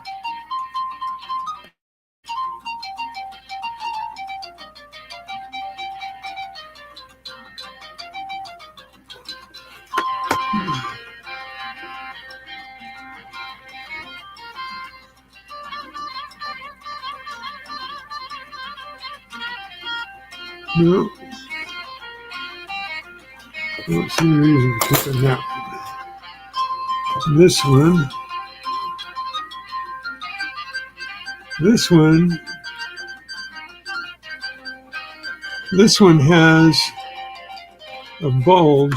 No, I don't see any reason for keeping that one. This one. This one has a bulge.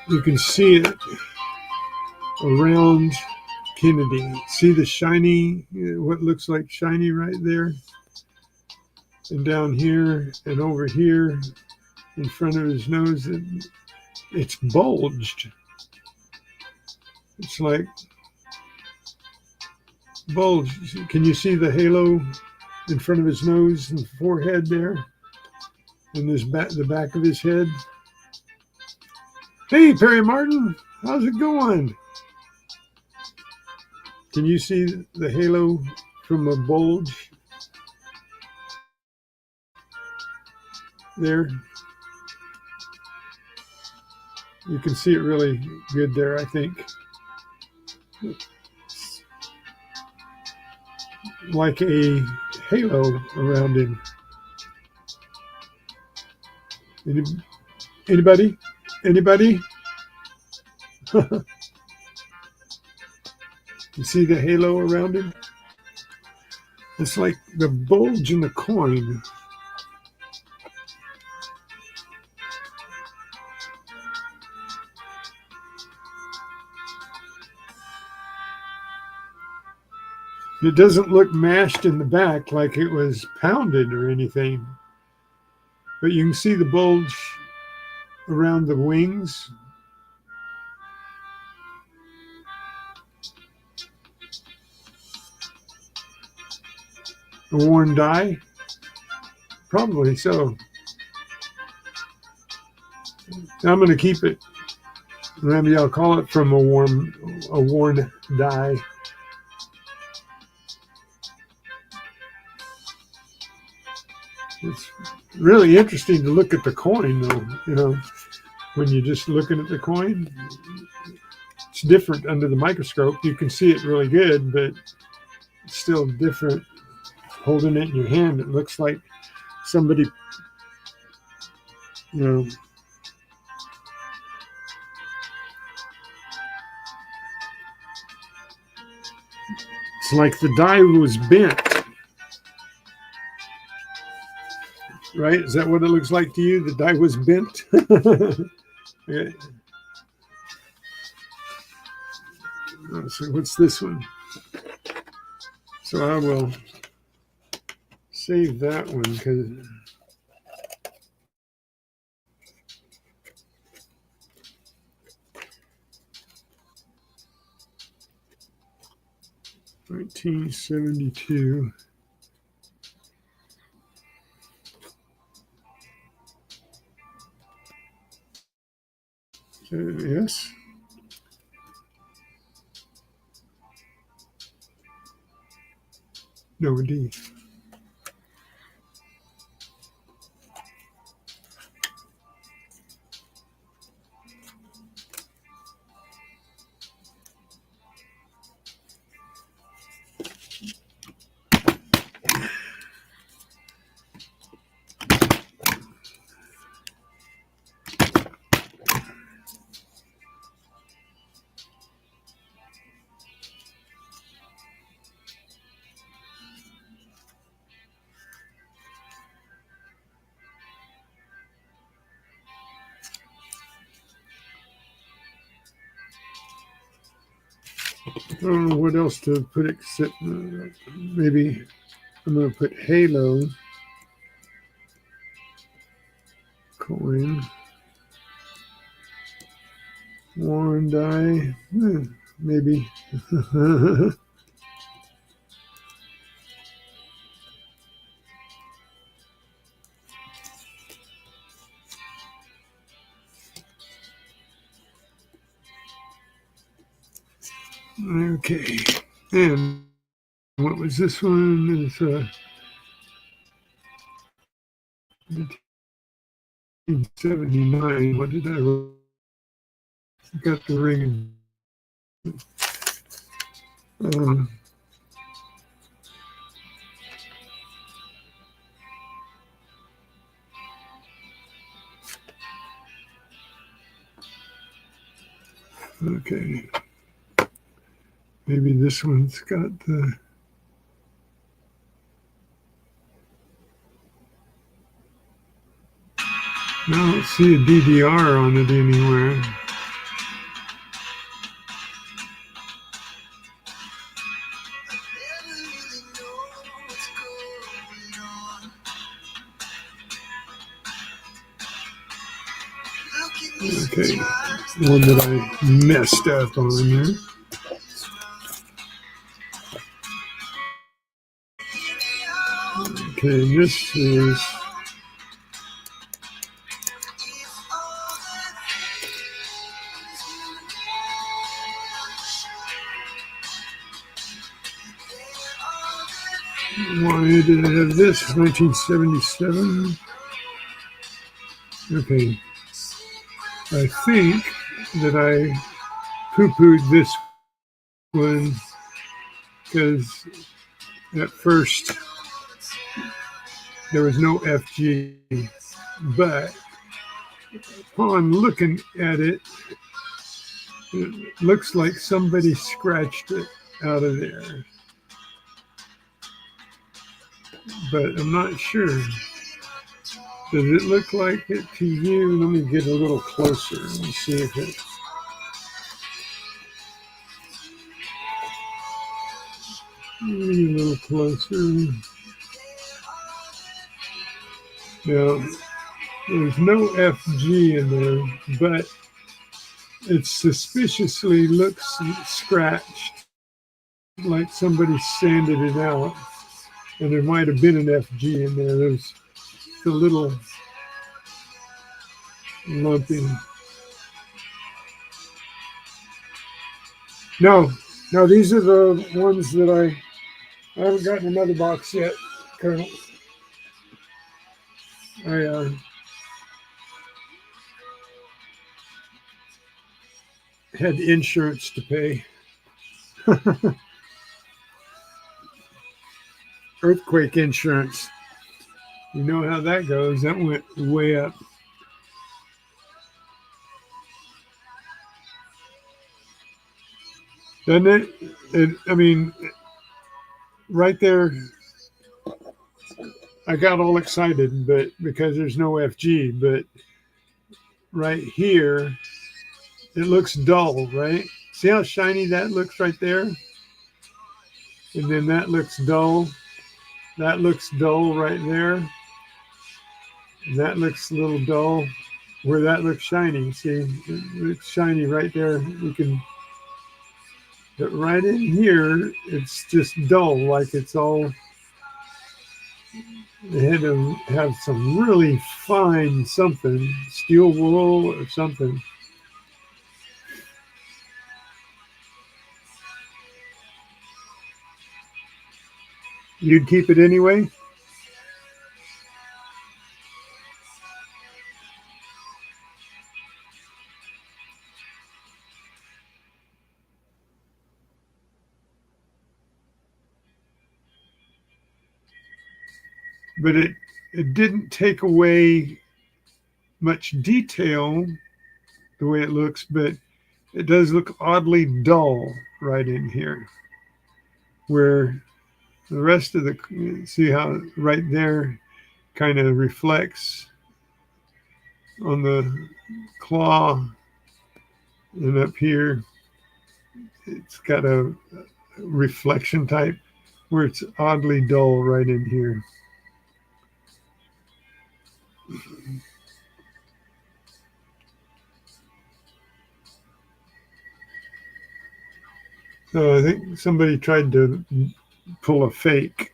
You can see it around Kennedy. See the shiny, what looks like shiny right there? And down here and over here in front of his nose, it's bulged. It's like bulged. Can you see the halo in front of his nose and forehead there? And the back of his head? Hey, Perry Martin, how's it going? Can you see the halo from a bulge there? You can see it really good there, I think. Like a halo around him. Anybody? Anybody? You see the halo around him? It's like the bulge in the coin. It doesn't look mashed in the back like it was pounded or anything. But you can see the bulge around the wings. A worn die? Probably so. I'm going to keep it. Maybe I'll call it from a worn die. It's really interesting to look at the coin, though. You know, when you're just looking at the coin, it's different under the microscope. You can see it really good, but it's still different. Holding it in your hand, it looks like somebody, you know, It's like the die was bent, right? Is that what it looks like to you? The die was bent? Okay. So what's this one? So I will save that one because 1972. Yes. No, D. I don't know what else to put except maybe I'm going to put Halo coin. Warren die. Maybe. Okay. And what was this one? It's 1979. What did I write? Got the ring. Okay. Maybe this one's got the. I don't see a DDR on it anywhere. Okay, one that I messed up on there. Okay, this is why did I have this? 1977. Okay, I think that I poo-pooed this one because at first there was no FG, but upon looking at it, it looks like somebody scratched it out of there, but I'm not sure. Does it look like it to you? Let me get a little closer and see if it. A little closer. Now, there's no FG in there, but it suspiciously looks scratched, like somebody sanded it out, and there might have been an FG in there. There's a little lumpy. No, these are the ones that I haven't gotten another box yet, Colonel. I had insurance to pay. Earthquake insurance. You know how that goes. That went way up. Doesn't it? I mean, right there, I got all excited, but because there's no FG, but right here, it looks dull, right? See how shiny that looks right there? And then that looks dull. That looks dull right there. And that looks a little dull where that looks shiny. See, it looks shiny right there. You can, but right in here, it's just dull, like it's all, they had to have some really fine something, steel wool or something. You'd keep it anyway? But it didn't take away much detail the way it looks, but it does look oddly dull right in here, where the rest of the, see how right there kind of reflects on the claw, and up here it's got a reflection type where it's oddly dull right in here. So I think somebody tried to pull a fake.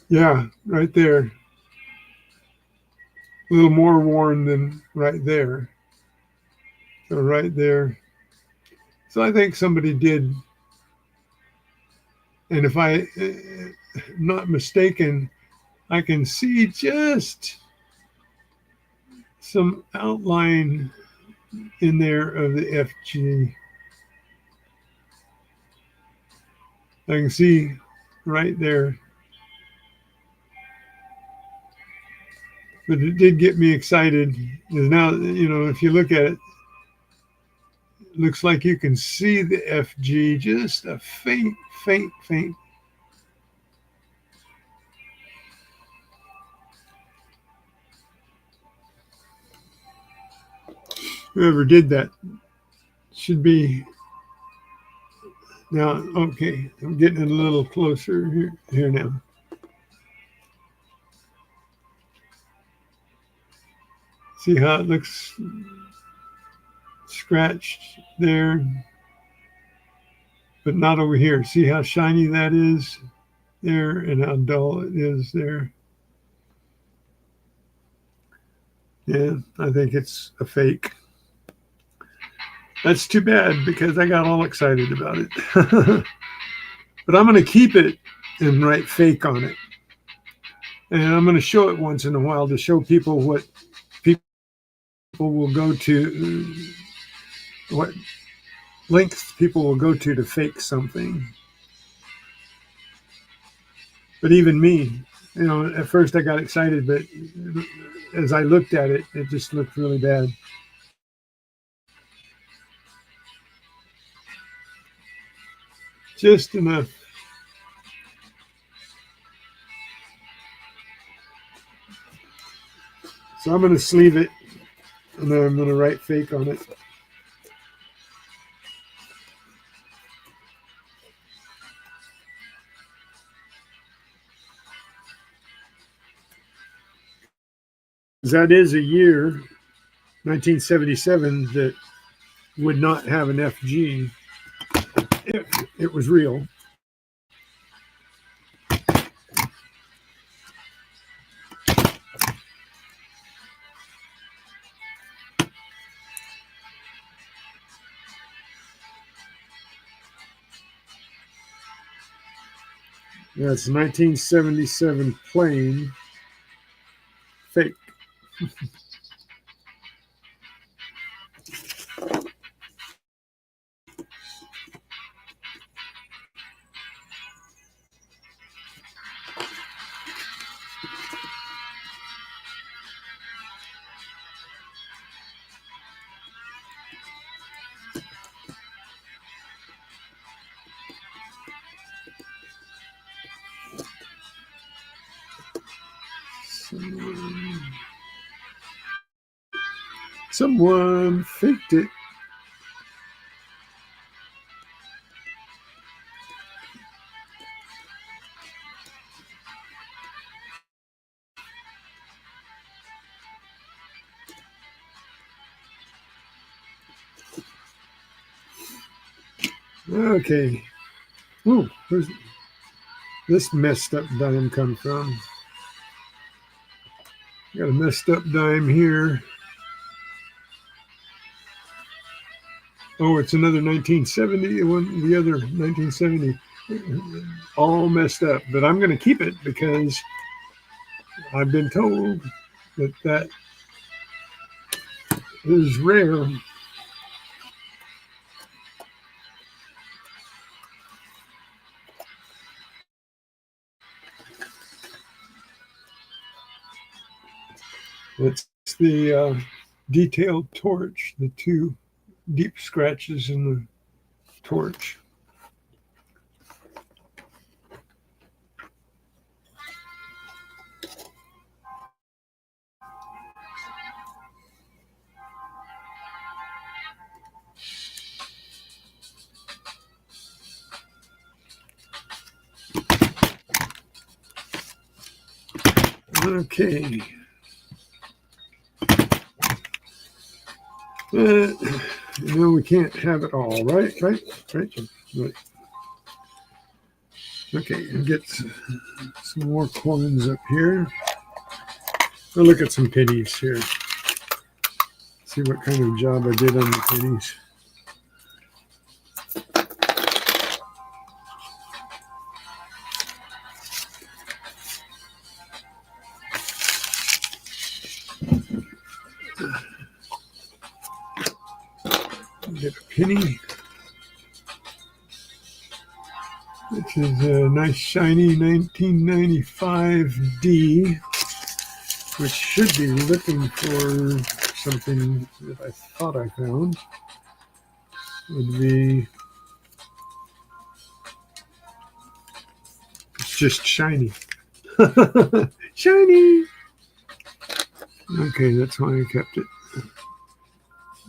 Yeah, right there. A little more worn than right there. So right there. So I think somebody did, and if I'm not mistaken, I can see just some outline in there of the FG. I can see right there. But it did get me excited. Because now, if you look at it, it looks like you can see the FG, just a faint, faint, faint. Whoever did that should be now. Okay, I'm getting a little closer here now. See how it looks scratched there, but not over here. See how shiny that is there and how dull it is there. Yeah, I think it's a fake. That's too bad because I got all excited about it. But I'm going to keep it and write fake on it. And I'm going to show it once in a while to show people what people will go to, what lengths people will go to fake something. But even me, at first I got excited, but as I looked at it, it just looked really bad. Just enough. So I'm going to sleeve it, and then I'm going to write fake on it. That is a year, 1977, that would not have an FG if it was real. That's 1977 plain fake. Someone faked it. Okay. Ooh, where's this messed up dime come from? Got a messed up dime here. Oh, it's another 1970. The other 1970, all messed up. But I'm going to keep it because I've been told that that is rare. It's the detailed torch, the two deep scratches in the torch. Okay. We can't have it all, right? Right. Okay, and get some more coins up here. We'll look at some pennies here. See what kind of job I did on the pennies. Get a penny. This is a nice shiny 1995D, which should be looking for something that I thought I found. Would be, it's just shiny. Shiny! Okay, that's why I kept it.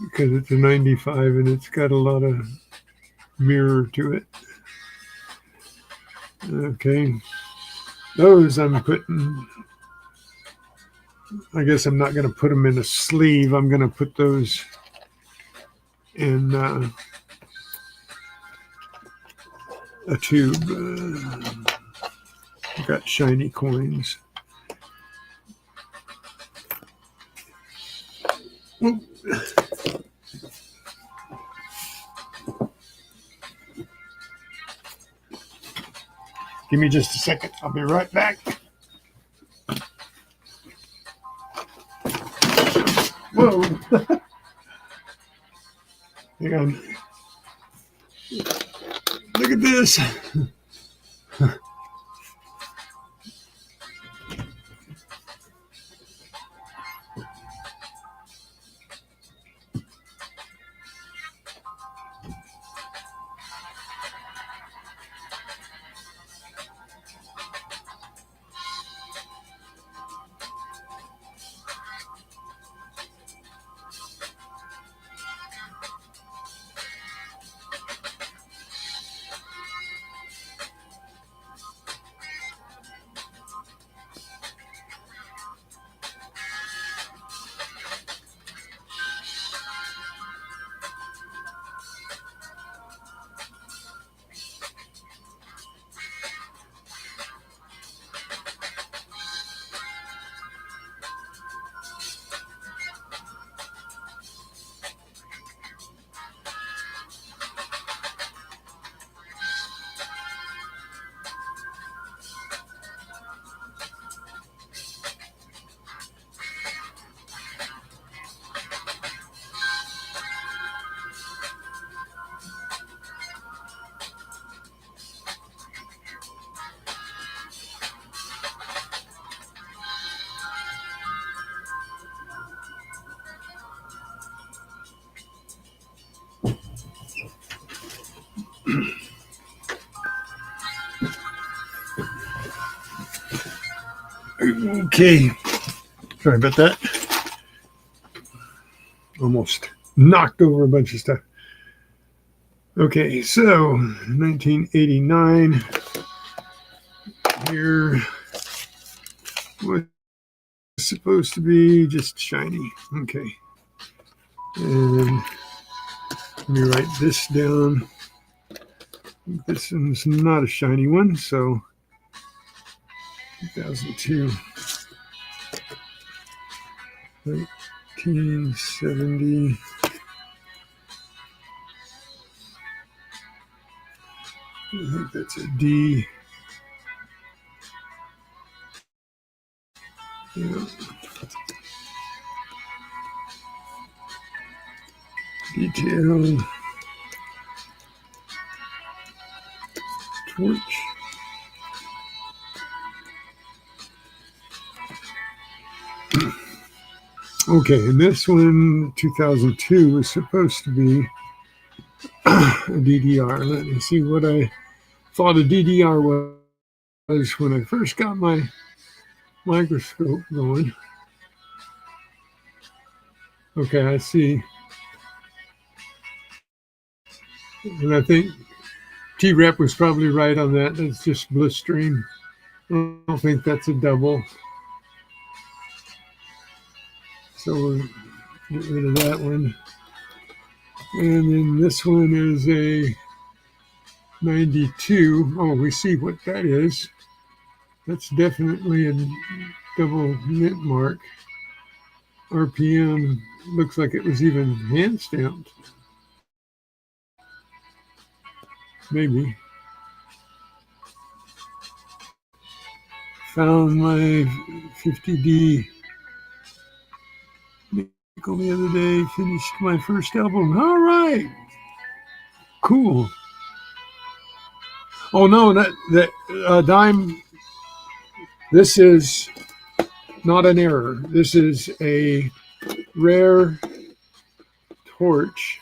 Because it's a 95 and it's got a lot of mirror to it. Okay, those I'm putting, I guess I'm not going to put them in a sleeve. I'm going to put those in a tube. I've got shiny coins. Oop. Give me just a second. I'll be right back. Whoa. Hang on. Look at this. Okay. Sorry about that. Almost knocked over a bunch of stuff. Okay, so 1989 here was supposed to be just shiny. Okay, and let me write this down. This one's not a shiny one, so 2002, 1970. I think that's a D. Yeah. Detail. Torch. Okay, and this one, 2002, was supposed to be a DDR. Let me see what I thought a DDR was when I first got my microscope going. Okay, I see. And I think T-Rep was probably right on that. That's just blistering. I don't think that's a double. So we'll get rid of that one. And then this one is a 92. Oh, we see what that is. That's definitely a double mint mark. RPM looks like it was even hand stamped. Maybe. Found my 50D nickel the other day. Finished my first album. All right. Cool. Oh no, that dime. This is not an error. This is a rare torch.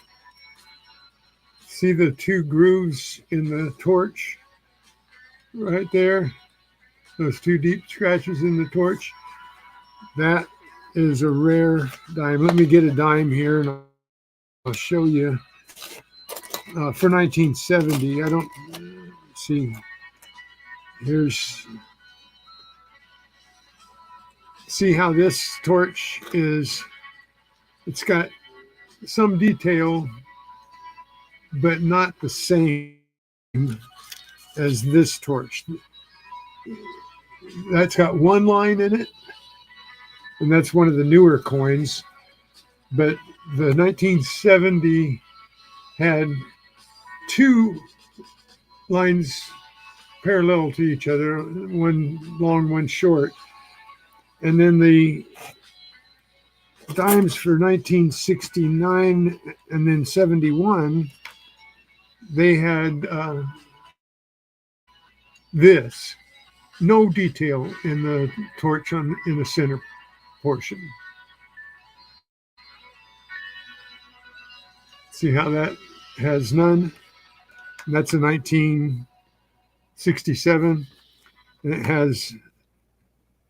See the two grooves in the torch right there? Those two deep scratches in the torch. That is a rare dime. Let me get a dime here and I'll show you. For 1970, I don't see. See how this torch is, it's got some detail, but not the same as this torch. That's got one line in it, and that's one of the newer coins. But the 1970 had two lines parallel to each other, one long, one short. And then the dimes for 1969 and then 71, they had this. No detail in the torch in the center portion. See how that has none? And that's a 1967. And it has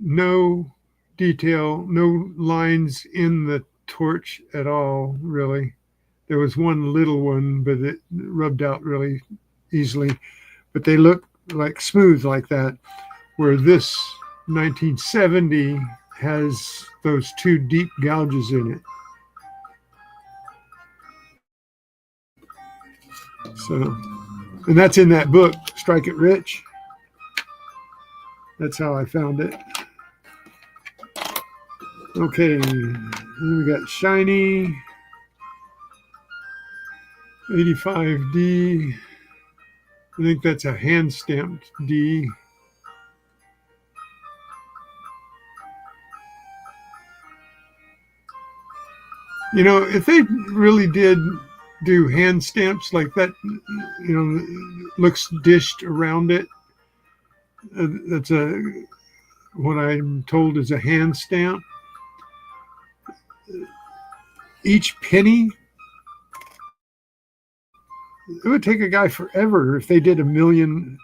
no detail, no lines in the torch at all, really. There was one little one, but it rubbed out really easily. But they look like smooth like that, where this 1970 has those two deep gouges in it. So, and that's in that book, Strike It Rich. That's how I found it. Okay, then we got shiny 85D. I think that's a hand stamped D. You know, if they really did do hand stamps like that, you know, looks dished around it, that's what I'm told is a hand stamp. Each penny, it would take a guy forever if they did 1 million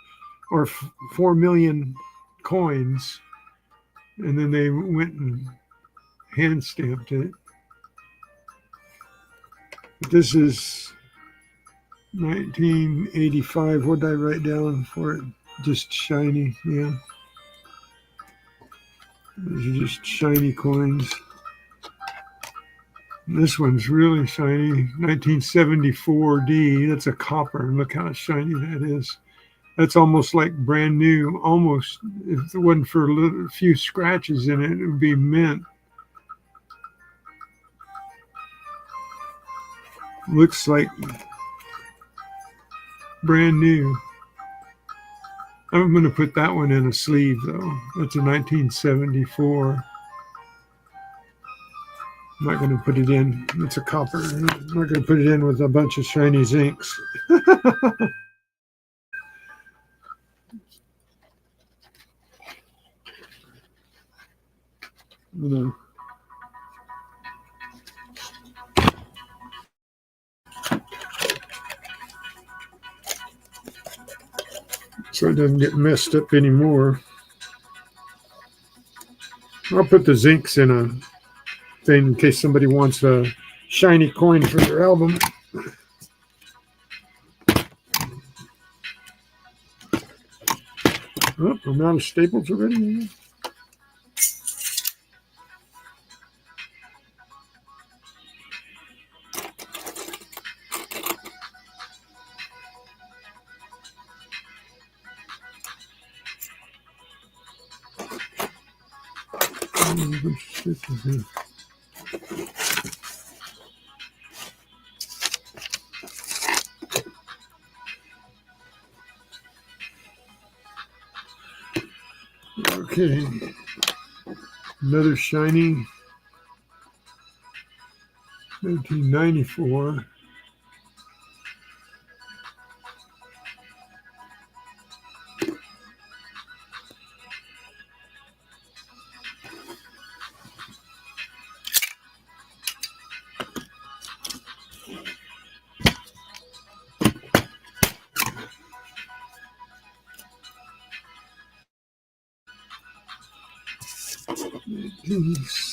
or 4 million coins, and then they went and hand stamped it. But this is 1985. What did I write down for it? Just shiny, yeah. These are just shiny coins. This one's really shiny. 1974D. That's a copper. Look how shiny that is. That's almost like brand new. Almost. If it wasn't for a few scratches in it, it would be mint. Looks like brand new. I'm going to put that one in a sleeve, though. That's a 1974. I'm not going to put it in. It's a copper. I'm not going to put it in with a bunch of shiny zincs. No. So it doesn't get messed up anymore. I'll put the zincs in a thing in case somebody wants a shiny coin for their album. Oh, I'm out of staples already. Okay, another shiny 1994.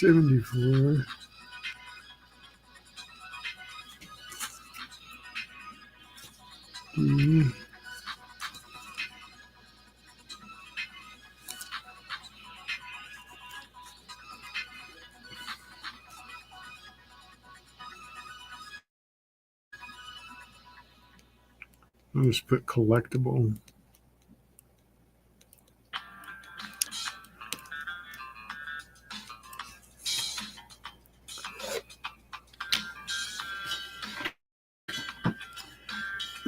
$74. I'll just put collectible.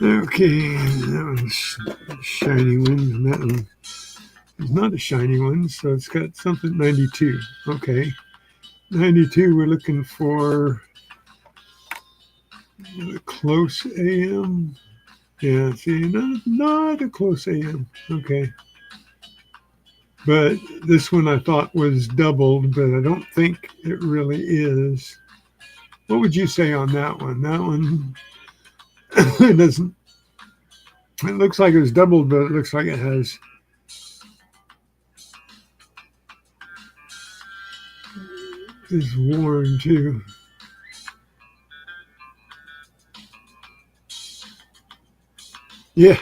Okay, that one's a shiny one. And that one is not a shiny one, so it's got something 92. Okay, 92. We're looking for a close AM. Yeah, see, not a close AM. Okay. But this one I thought was doubled, but I don't think it really is. What would you say on that one? That one, it doesn't, it looks like it was doubled, but it looks like it has is worn too. Yeah.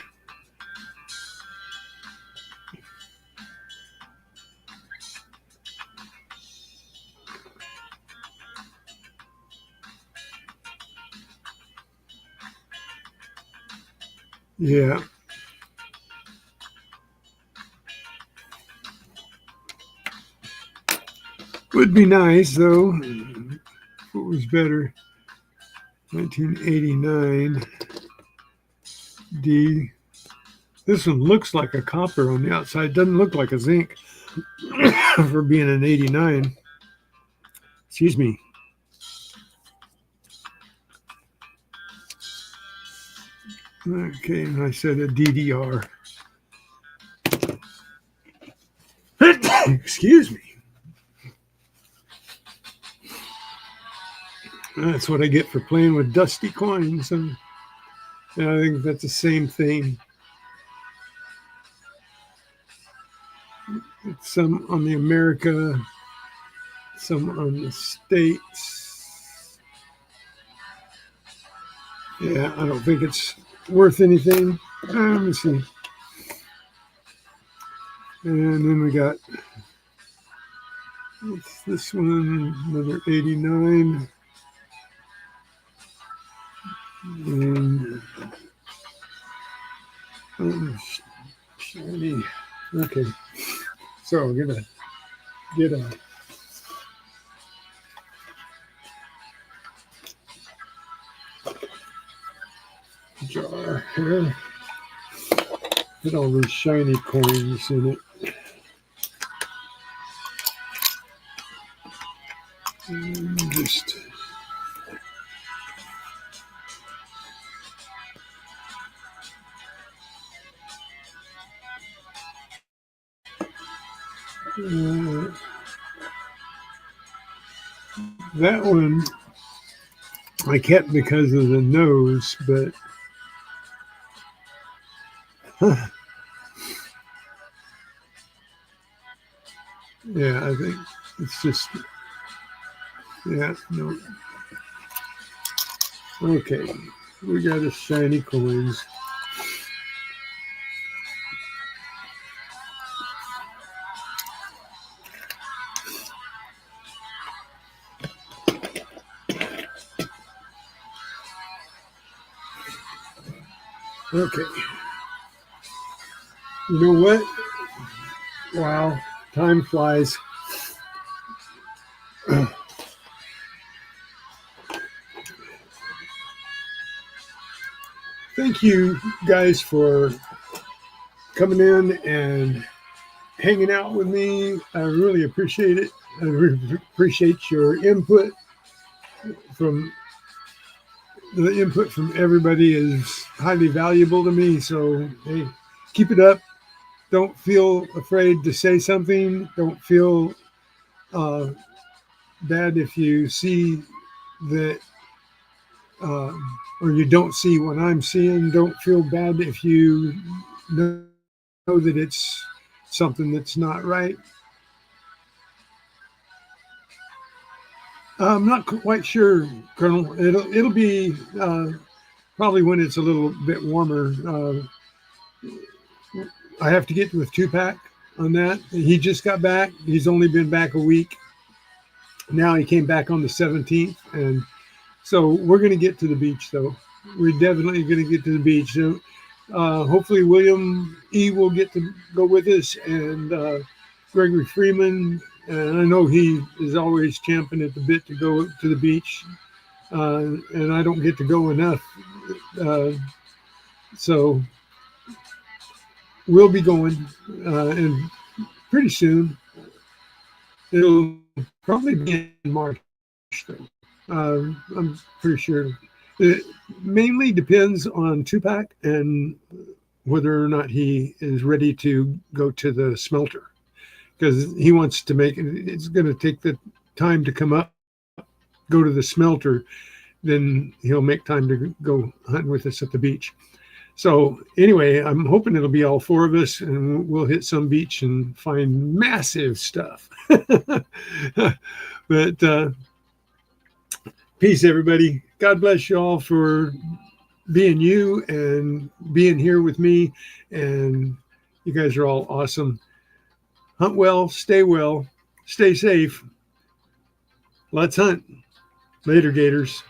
Yeah. Would be nice though. If it was better. 1989 D. This one looks like a copper on the outside. Doesn't look like a zinc for being an 89. Excuse me. Okay, and I said a DDR. Excuse me. That's what I get for playing with dusty coins. And I think that's the same thing. It's some on the America some on the states. Yeah, I don't think it's worth anything. Let me see. And then we got what's this one, another 89. And shiny. Okay, so we're gonna get a jar here. Put all these shiny coins in it. And just that one I kept because of the nose, but yeah, I think it's just, yeah, no. Okay, we got a shiny coins. Okay. You know what? Wow, time flies. Thank you guys for coming in and hanging out with me. I really appreciate it. I appreciate your input. The input from everybody is highly valuable to me. So, hey, keep it up. Don't feel afraid to say something. Don't feel bad if you see that or you don't see what I'm seeing. Don't feel bad if you know that it's something that's not right. I'm not quite sure, Colonel. It'll be probably when it's a little bit warmer. I have to get with Tupac on that. He just got back. He's only been back a week. Now he came back on the 17th, and so we're going to get to the beach, though. We're definitely going to get to the beach. So hopefully William E. will get to go with us, and Gregory Freeman. And I know he is always champing at the bit to go to the beach, and I don't get to go enough. So we'll be going, and pretty soon. It'll probably be in March, though. I'm pretty sure. It mainly depends on Tupac and whether or not he is ready to go to the smelter, because he wants to make it. It's going to take the time to come up, go to the smelter, then he'll make time to go hunt with us at the beach. So anyway, I'm hoping it'll be all four of us, and we'll hit some beach and find massive stuff. But peace, everybody. God bless you all for being you and being here with me. And you guys are all awesome. Hunt well, stay safe. Let's hunt. Later, Gators.